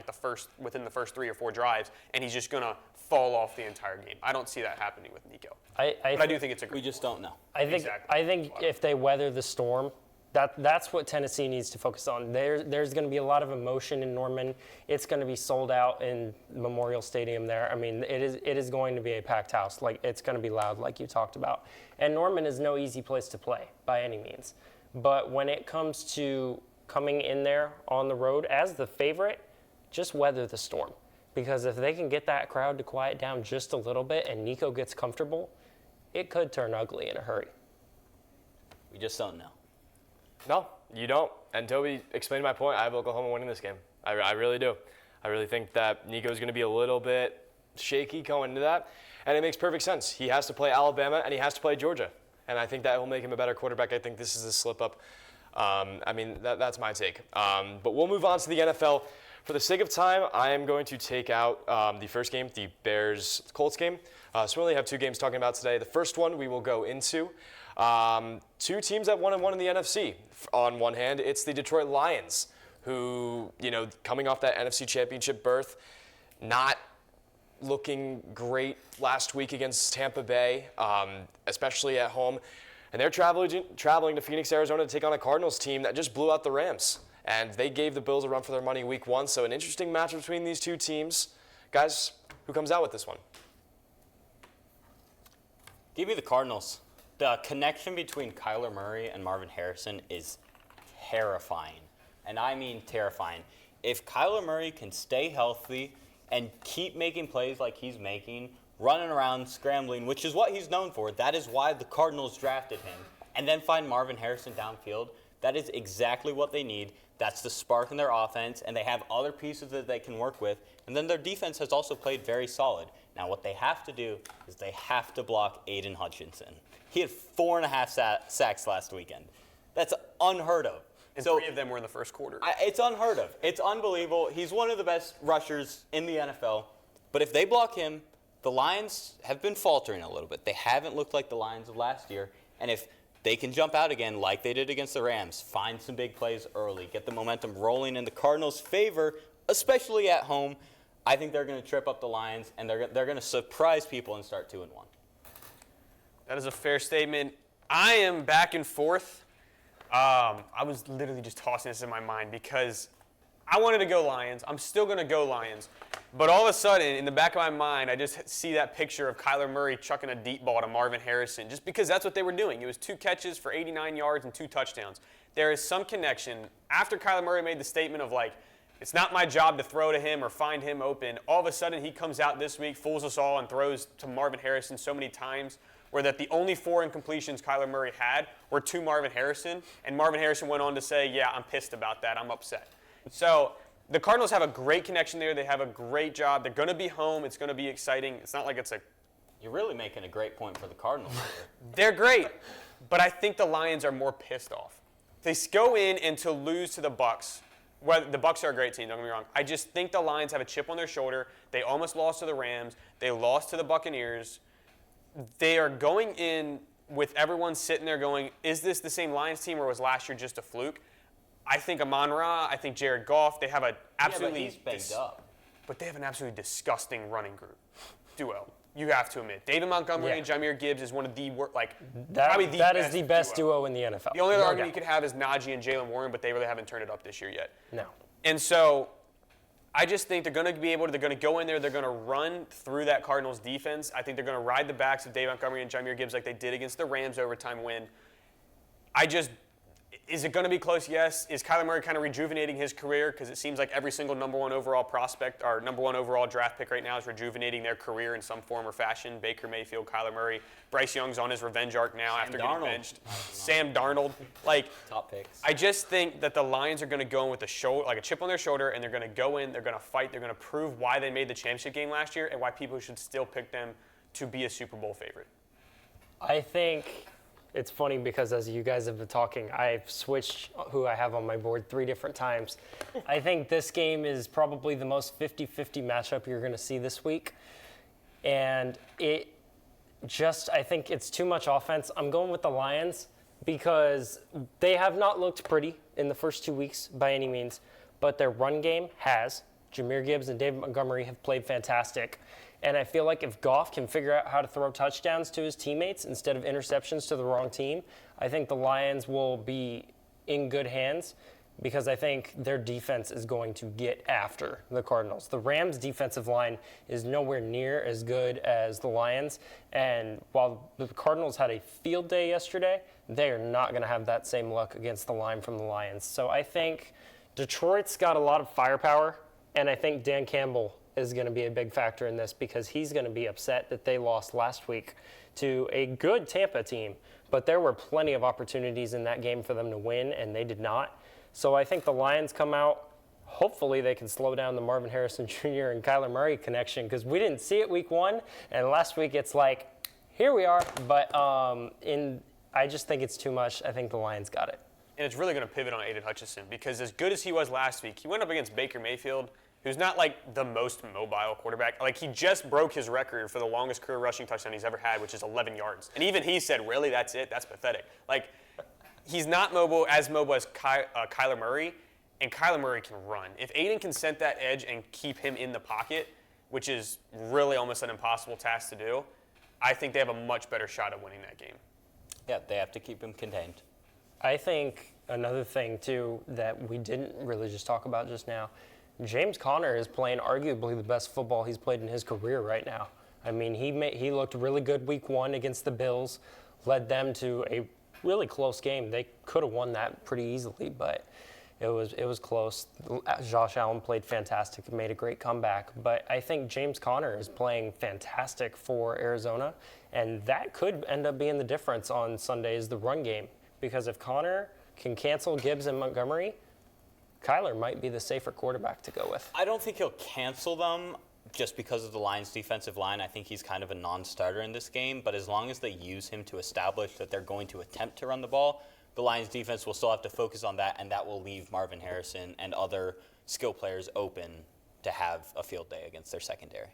within the first 3 or 4 drives, and he's just going to fall off the entire game. I don't see that happening with Nico. But I do think it's a great. We just don't know. I think if they weather the storm, that's what Tennessee needs to focus on. There's going to be a lot of emotion in Norman. It's going to be sold out in Memorial Stadium there. I mean, it is going to be a packed house. Like, it's going to be loud, like you talked about. And Norman is no easy place to play by any means. But when it comes to coming in there on the road as the favorite, just weather the storm. Because if they can get that crowd to quiet down just a little bit and Nico gets comfortable, it could turn ugly in a hurry. We just don't know. No, you don't. And Toby explained my point. I have Oklahoma winning this game. I really do. I really think that Nico's going to be a little bit shaky going into that. And it makes perfect sense. He has to play Alabama and he has to play Georgia. And I think that will make him a better quarterback. I think this is a slip up. That's my take. But we'll move on to the NFL. For the sake of time, I am going to take out the first game, the Bears-Colts game. So we only have 2 games talking about today. The first one we will go into. 2 teams that 1-1 in the NFC. On one hand, it's the Detroit Lions, who, coming off that NFC Championship berth, not looking great last week against Tampa Bay, especially at home. And they're traveling to Phoenix, Arizona to take on a Cardinals team that just blew out the Rams. And they gave the Bills a run for their money week 1. So an interesting match between these 2 teams. Guys, who comes out with this one? Give me the Cardinals. The connection between Kyler Murray and Marvin Harrison is terrifying. And I mean terrifying. If Kyler Murray can stay healthy and keep making plays like he's making, running around, scrambling, which is what he's known for, that is why the Cardinals drafted him, and then find Marvin Harrison downfield, that is exactly what they need. That's the spark in their offense, and they have other pieces that they can work with. And then their defense has also played very solid. Now, what they have to do is they have to block Aiden Hutchinson. He had 4.5 sacks last weekend. That's unheard of. And 3 of them were in the first quarter. It's unheard of. It's unbelievable. He's one of the best rushers in the NFL. But if they block him, the Lions have been faltering a little bit. They haven't looked like the Lions of last year. And if they can jump out again like they did against the Rams, find some big plays early, get the momentum rolling in the Cardinals' favor, especially at home, I think they're going to trip up the Lions, and they're going to surprise people and start 2-1. That is a fair statement. I am back and forth. I was literally just tossing this in my mind because I wanted to go Lions. I'm still going to go Lions. But all of a sudden, in the back of my mind, I just see that picture of Kyler Murray chucking a deep ball to Marvin Harrison, just because that's what they were doing. It was 2 catches for 89 yards and 2 touchdowns. There is some connection. After Kyler Murray made the statement of, like, it's not my job to throw to him or find him open, all of a sudden he comes out this week, fools us all, and throws to Marvin Harrison so many times where that the only 4 incompletions Kyler Murray had were to Marvin Harrison, and Marvin Harrison went on to say, yeah, I'm pissed about that. I'm upset. So the Cardinals have a great connection there. They have a great job. They're going to be home. It's going to be exciting. It's not like it's a... You're really making a great point for the Cardinals here. They're great, but I think the Lions are more pissed off. They go in and to lose to the Bucs. Well, the Bucs are a great team, don't get me wrong. I just think the Lions have a chip on their shoulder. They almost lost to the Rams. They lost to the Buccaneers. They are going in with everyone sitting there going, is this the same Lions team or was last year just a fluke? I think Amon-Ra, I think Jared Goff, they have an absolutely... Yeah, but he's banged up. But they have an absolutely disgusting running group duo. You have to admit. David Montgomery and Jahmyr Gibbs is one of the worst, probably the that best is the best duo in the NFL. The only other No argument you doubt. could have is Najee and Jalen Warren, but they really haven't turned it up this year yet. No. And so I just think they're going to go in there, they're going to run through that Cardinals defense. I think they're going to ride the backs of David Montgomery and Jahmyr Gibbs like they did against the Rams overtime win. Is it going to be close? Yes. Is Kyler Murray kind of rejuvenating his career? Because it seems like every single number 1 overall prospect or number 1 overall draft pick right now is rejuvenating their career in some form or fashion. Baker Mayfield, Kyler Murray. Bryce Young's on his revenge arc now after getting benched. Sam Darnold. Top picks. I just think that the Lions are going to go in with a chip on their shoulder, and they're going to go in, they're going to fight, they're going to prove why they made the championship game last year and why people should still pick them to be a Super Bowl favorite. I think it's funny because as you guys have been talking, I've switched who I have on my board 3 different times. I think this game is probably the most 50-50 matchup you're going to see this week. And I think it's too much offense. I'm going with the Lions because they have not looked pretty in the first 2 weeks by any means, but their run game has. Jahmyr Gibbs and David Montgomery have played fantastic. And I feel like if Goff can figure out how to throw touchdowns to his teammates instead of interceptions to the wrong team, I think the Lions will be in good hands because I think their defense is going to get after the Cardinals. The Rams' defensive line is nowhere near as good as the Lions. And while the Cardinals had a field day yesterday, they are not going to have that same luck against the line from the Lions. So I think Detroit's got a lot of firepower, and I think Dan Campbell is going to be a big factor in this because he's going to be upset that they lost last week to a good Tampa team. But there were plenty of opportunities in that game for them to win, and they did not. So I think the Lions come out. Hopefully they can slow down the Marvin Harrison Jr. and Kyler Murray connection because we didn't see it week 1, and last week it's like, here we are. But I just think it's too much. I think the Lions got it. And it's really going to pivot on Aiden Hutchinson because as good as he was last week, he went up against Baker Mayfield, who's not like the most mobile quarterback. Like he just broke his record for the longest career rushing touchdown he's ever had, which is 11 yards. And even he said, really, that's it? That's pathetic. Like he's not mobile as Kyler Murray, and Kyler Murray can run. If Aiden can set that edge and keep him in the pocket, which is really almost an impossible task to do, I think they have a much better shot at winning that game. Yeah, they have to keep him contained. I think another thing, too, that we didn't really just talk about just now, James Conner is playing arguably the best football he's played in his career right now. I mean, he looked really good week 1 against the Bills, led them to a really close game. They could have won that pretty easily, but it was close. Josh Allen played fantastic and made a great comeback. But I think James Conner is playing fantastic for Arizona, and that could end up being the difference on Sunday is the run game. Because if Conner can cancel Gibbs and Montgomery, Kyler might be the safer quarterback to go with. I don't think he'll cancel them just because of the Lions' defensive line. I think he's kind of a non-starter in this game, but as long as they use him to establish that they're going to attempt to run the ball, the Lions' defense will still have to focus on that, and that will leave Marvin Harrison and other skill players open to have a field day against their secondary.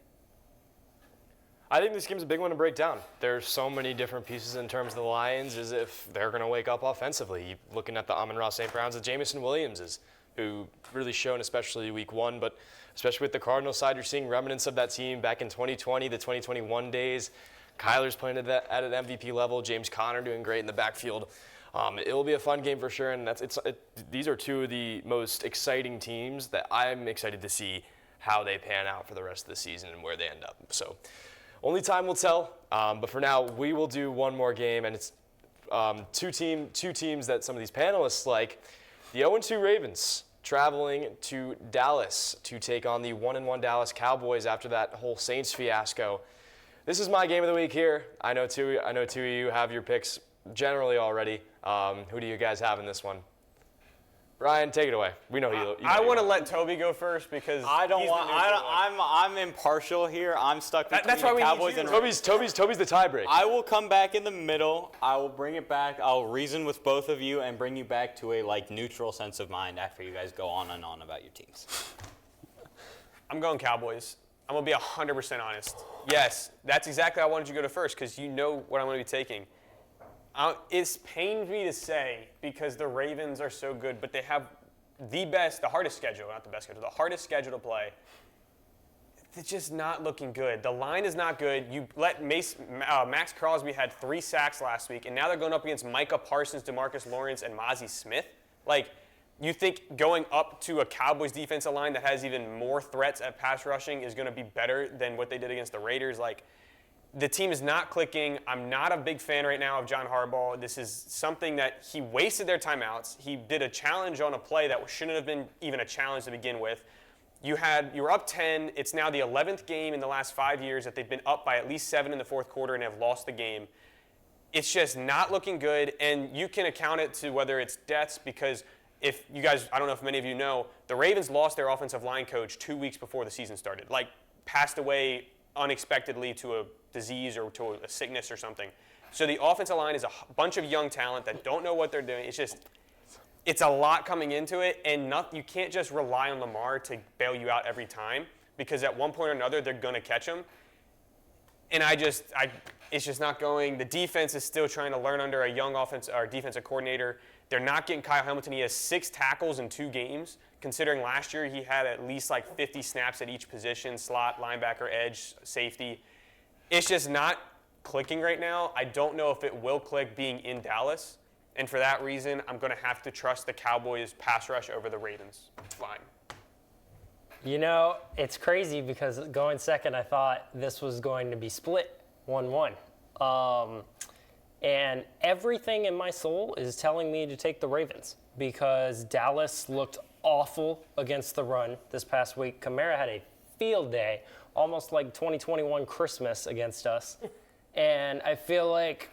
I think this game's a big one to break down. There's so many different pieces in terms of the Lions as if they're going to wake up offensively. Looking at the Amon-Ra St. Browns and Jamison Williams, who really shown, especially week one, but especially with the Cardinals side, you're seeing remnants of that team back in 2020, the 2021 days. Kyler's playing at an MVP level. James Conner doing great in the backfield. It will be a fun game for sure, and these are two of the most exciting teams that I'm excited to see how they pan out for the rest of the season and where they end up. So only time will tell, but for now, we will do one more game, and it's two teams that some of these panelists like. The 0-2 Ravens traveling to Dallas to take on the 1-1 Dallas Cowboys after that whole Saints fiasco. This is my game of the week here. I know two of you have your picks generally already. Who do you guys have in this one? Ryan, take it away. We know you. I want to let Toby go first because I'm impartial here. I'm stuck between that's why the we Cowboys need and you. Ravens. Toby's the tiebreaker. I will come back in the middle. I will bring it back. I'll reason with both of you and bring you back to a neutral sense of mind after you guys go on and on about your teams. I'm going Cowboys. I'm going to be 100% honest. Yes, that's exactly how I wanted you to go to first because you know what I'm going to be taking. It's pained me to say because the Ravens are so good, but they have the hardest schedule, not the best schedule, the hardest schedule to play. It's just not looking good. The line is not good. You let Max Crosby had 3 sacks last week, and now they're going up against Micah Parsons, DeMarcus Lawrence, and Mozzie Smith. You think going up to a Cowboys defensive line that has even more threats at pass rushing is going to be better than what they did against the Raiders? The team is not clicking. I'm not a big fan right now of John Harbaugh. This is something that he wasted their timeouts. He did a challenge on a play that shouldn't have been even a challenge to begin with. You were up 10. It's now the 11th game in the last 5 years that they've been up by at least 7 in the fourth quarter and have lost the game. It's just not looking good, and you can account it to whether it's deaths because if you guys, I don't know if many of you know, the Ravens lost their offensive line coach 2 weeks before the season started. Passed away unexpectedly to a disease or to a sickness or something. So the offensive line is a bunch of young talent that don't know what they're doing. It's a lot coming into it, and you can't just rely on Lamar to bail you out every time because at one point or another they're going to catch him. And it's just not going. The defense is still trying to learn under a young defensive coordinator. They're not getting Kyle Hamilton. He has 6 tackles in 2 games, considering last year he had at least 50 snaps at each position, slot, linebacker, edge, safety. It's just not clicking right now. I don't know if it will click being in Dallas. And for that reason, I'm going to have to trust the Cowboys pass rush over the Ravens. Fine. It's crazy because going second, I thought this was going to be split 1-1. And everything in my soul is telling me to take the Ravens because Dallas looked awful against the run this past week. Kamara had a field day, almost like 2021 Christmas against us. And I feel like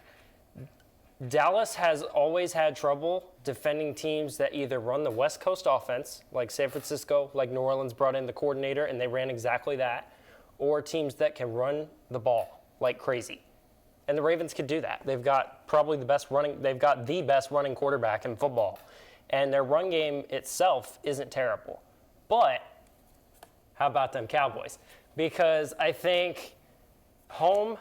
Dallas has always had trouble defending teams that either run the West Coast offense, like San Francisco, like New Orleans brought in the coordinator and they ran exactly that, or teams that can run the ball like crazy. And the Ravens could do that. They've got the best running quarterback in football. And their run game itself isn't terrible. But how about them Cowboys? Because I think home,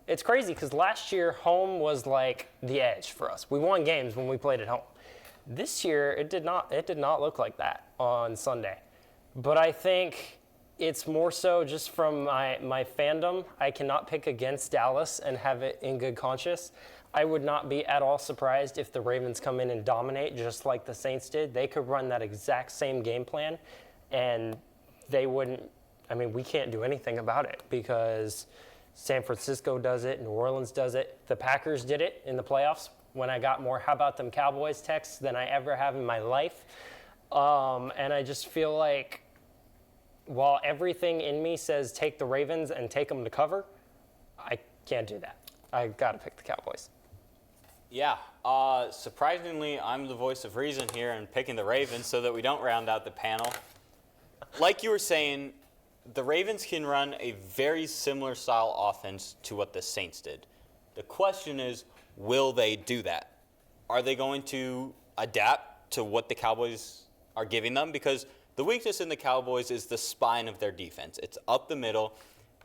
it's crazy because last year home was like the edge for us. We won games when we played at home. This year it did not look like that on Sunday. But I think it's more so just from my fandom. I cannot pick against Dallas and have it in good conscience. I would not be at all surprised if the Ravens come in and dominate just like the Saints did. They could run that exact same game plan, and they wouldn't. We can't do anything about it because San Francisco does it, New Orleans does it. The Packers did it in the playoffs when I got more "how about them Cowboys" texts than I ever have in my life. And I just feel like while everything in me says take the Ravens and take them to cover, I can't do that. I got to pick the Cowboys. Yeah. Surprisingly, I'm the voice of reason here and picking the Ravens so that we don't round out the panel. Like you were saying, the Ravens can run a very similar style offense to what the Saints did. The question is, will they do that? Are they going to adapt to what the Cowboys are giving them? Because the weakness in the Cowboys is the spine of their defense. It's up the middle.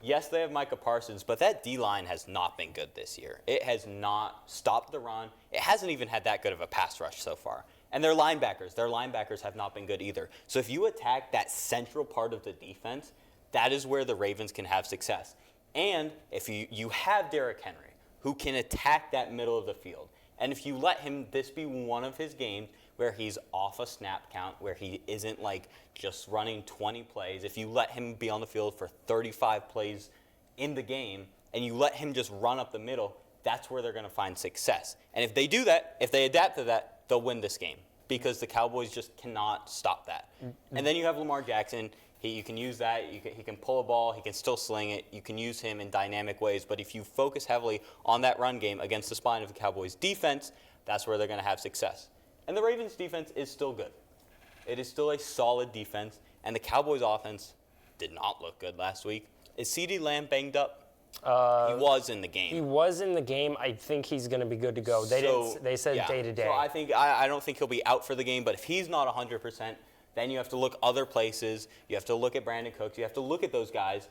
Yes, they have Micah Parsons, but that D-line has not been good this year. It has not stopped the run. It hasn't even had that good of a pass rush so far. And their linebackers have not been good either. So if you attack that central part of the defense, that is where the Ravens can have success. And if you have Derrick Henry, who can attack that middle of the field, and if you let him, this be one of his games where he's off a snap count, where he isn't like just running 20 plays. If you let him be on the field for 35 plays in the game, and you let him just run up the middle, that's where they're going to find success. And if they do that, if they adapt to that, they'll win this game because the Cowboys just cannot stop that. And then you have Lamar Jackson. You can use that. He can pull a ball. He can still sling it. You can use him in dynamic ways. But if you focus heavily on that run game against the spine of the Cowboys' defense, that's where they're going to have success. And the Ravens' defense is still good. It is still a solid defense. And the Cowboys' offense did not look good last week. Is CeeDee Lamb banged up? He was in the game. He was in the game. I think he's going to be good to go. They said day to day. So I don't think he'll be out for the game. But if he's not 100%, then you have to look other places. You have to look at Brandon Cooks. You have to look at those guys.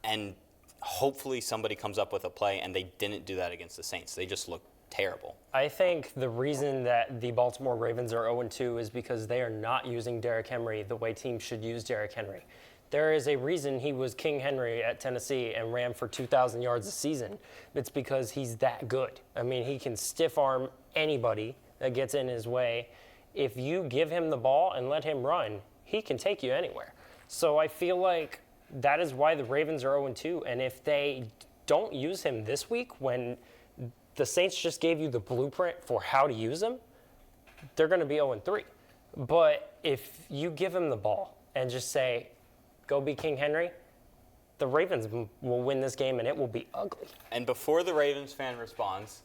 And hopefully somebody comes up with a play. And they didn't do that against the Saints. They just looked terrible. I think the reason that the Baltimore Ravens are 0-2 is because they are not using Derrick Henry the way teams should use Derrick Henry. There is a reason he was King Henry at Tennessee and ran for 2,000 yards a season. It's because he's that good. I mean, he can stiff arm anybody that gets in his way. If you give him the ball and let him run, he can take you anywhere. So I feel like that is why the Ravens are 0-2. And if they don't use him this week, when the Saints just gave you the blueprint for how to use him, they're going to be 0-3. But if you give him the ball and just say, go be King Henry, the Ravens will win this game and it will be ugly. And before the Ravens fan responds,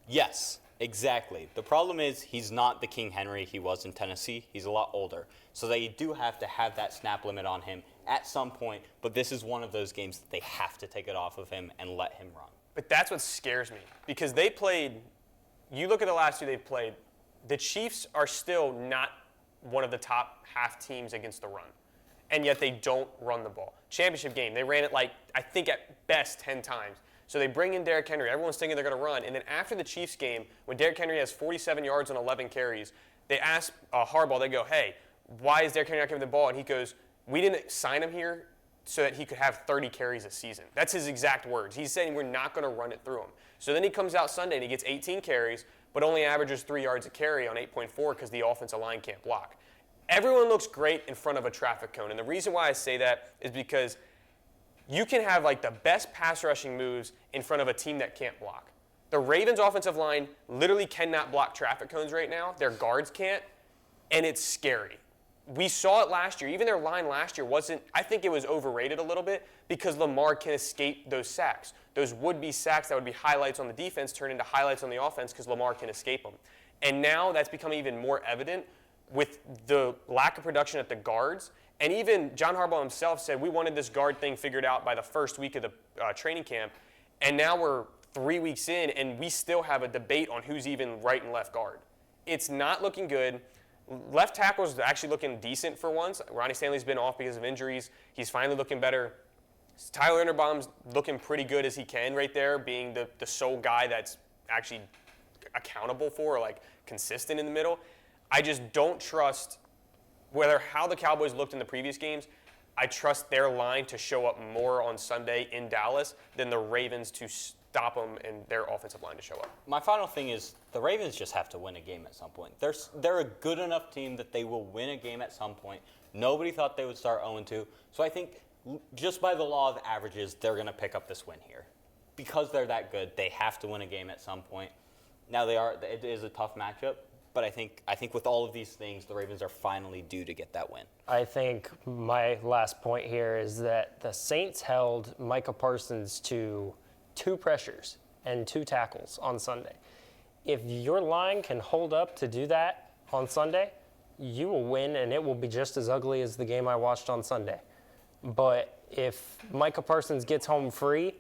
yes, exactly. The problem is he's not the King Henry he was in Tennessee. He's a lot older. So they do have to have that snap limit on him at some point. But this is one of those games that they have to take it off of him and let him run. But that's what scares me because they played, you look at the last two they've played, the Chiefs are still not one of the top half teams against the run. And yet they don't run the ball. Championship game, they ran it like, I think at best 10 times. So they bring in Derrick Henry. Everyone's thinking they're going to run. And then after the Chiefs game, when Derrick Henry has 47 yards on 11 carries, they ask Harbaugh, they go, hey, why is Derrick Henry not giving the ball? And he goes, we didn't sign him here so that he could have 30 carries a season. That's his exact words. He's saying we're not going to run it through him. So then he comes out Sunday and he gets 18 carries, but only averages 3 yards a carry on 8.4 because the offensive line can't block. Everyone looks great in front of a traffic cone. And the reason why I say that is because you can have like the best pass rushing moves in front of a team that can't block. The Ravens offensive line literally cannot block traffic cones right now. Their guards can't, and it's scary. We saw it last year. Even their line last year wasn't, I think it was overrated a little bit because Lamar can escape those sacks. Those would-be sacks that would be highlights on the defense turn into highlights on the offense because Lamar can escape them. And now that's become even more evident with the lack of production at the guards. And even John Harbaugh himself said, we wanted this guard thing figured out by the first week of the training camp. And now we're 3 weeks in, and we still have a debate on who's even right and left guard. It's not looking good. Left tackle's actually looking decent for once. Ronnie Stanley's been off because of injuries. He's finally looking better. Tyler Linderbaum's looking pretty good as he can right there, being the sole guy that's actually accountable for, or like consistent in the middle. I just don't trust how the Cowboys looked in the previous games. I trust their line to show up more on Sunday in Dallas than the Ravens to stop them and their offensive line to show up. My final thing is the Ravens just have to win a game at some point. They're a good enough team that they will win a game at some point. Nobody thought they would start 0-2. So I think just by the law of averages, they're going to pick up this win here. Because they're that good, they have to win a game at some point. Now it is a tough matchup. But I think with all of these things, the Ravens are finally due to get that win. I think my last point here is that the Saints held Micah Parsons to 2 pressures and 2 tackles on Sunday. If your line can hold up to do that on Sunday, you will win, and it will be just as ugly as the game I watched on Sunday. But if Micah Parsons gets home free,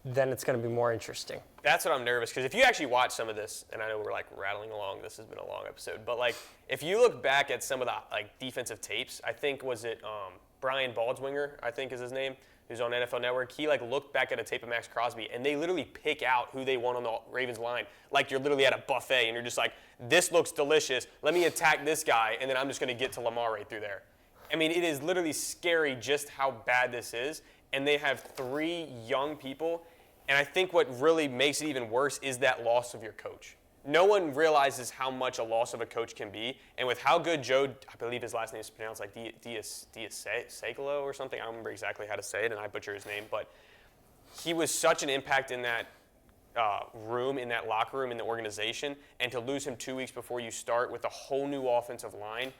then it's going to be more interesting. That's what I'm nervous, because if you actually watch some of this, and I know we're like rattling along, this has been a long episode, but like if you look back at some of the like defensive tapes, I think was it Brian Baldswinger, I think is his name, who's on NFL Network. He looked back at a tape of Max Crosby, and they literally pick out who they want on the Ravens line. Like you're literally at a buffet, and you're just like, this looks delicious. Let me attack this guy, and then I'm just going to get to Lamar right through there. I mean, it is literally scary just how bad this is. And they have 3 young people. And I think what really makes it even worse is that loss of your coach. No one realizes how much a loss of a coach can be. And with how good Joe, I believe his last name is pronounced like Diasegalo or something. I don't remember exactly how to say it, and I butcher his name. But he was such an impact in that room, in that locker room, in the organization. And to lose him 2 weeks before you start with a whole new offensive line,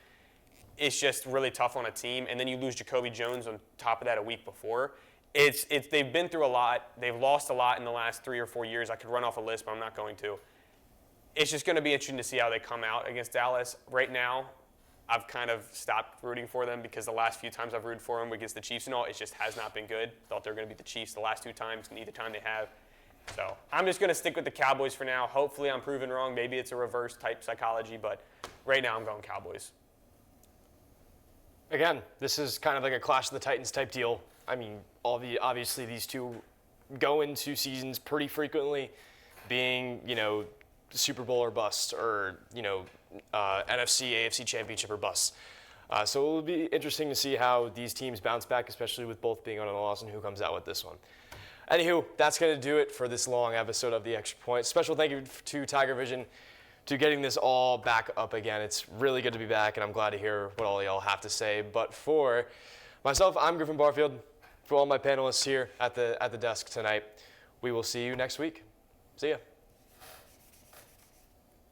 it's just really tough on a team. And then you lose Jacoby Jones on top of that a week before. They've been through a lot. They've lost a lot in the last 3 or 4 years. I could run off a list, but I'm not going to. It's just going to be interesting to see how they come out against Dallas. Right now, I've kind of stopped rooting for them because the last few times I've rooted for them against the Chiefs and all, it just has not been good. Thought they were going to beat the Chiefs the last 2 times, neither time they have. So I'm just going to stick with the Cowboys for now. Hopefully I'm proven wrong. Maybe it's a reverse type psychology, but right now I'm going Cowboys. Again, this is kind of like a Clash of the Titans type deal. I mean, obviously these two go into seasons pretty frequently being, Super Bowl or bust, or, NFC, AFC championship or bust. So it will be interesting to see how these teams bounce back, especially with both being on a loss and who comes out with this one. Anywho, that's going to do it for this long episode of The Extra Point. Special thank you to Tigervision to getting this all back up again. It's really good to be back, and I'm glad to hear what all y'all have to say. But for myself, I'm Griffin Barfield. For all my panelists here at the desk tonight, we will see you next week. See ya.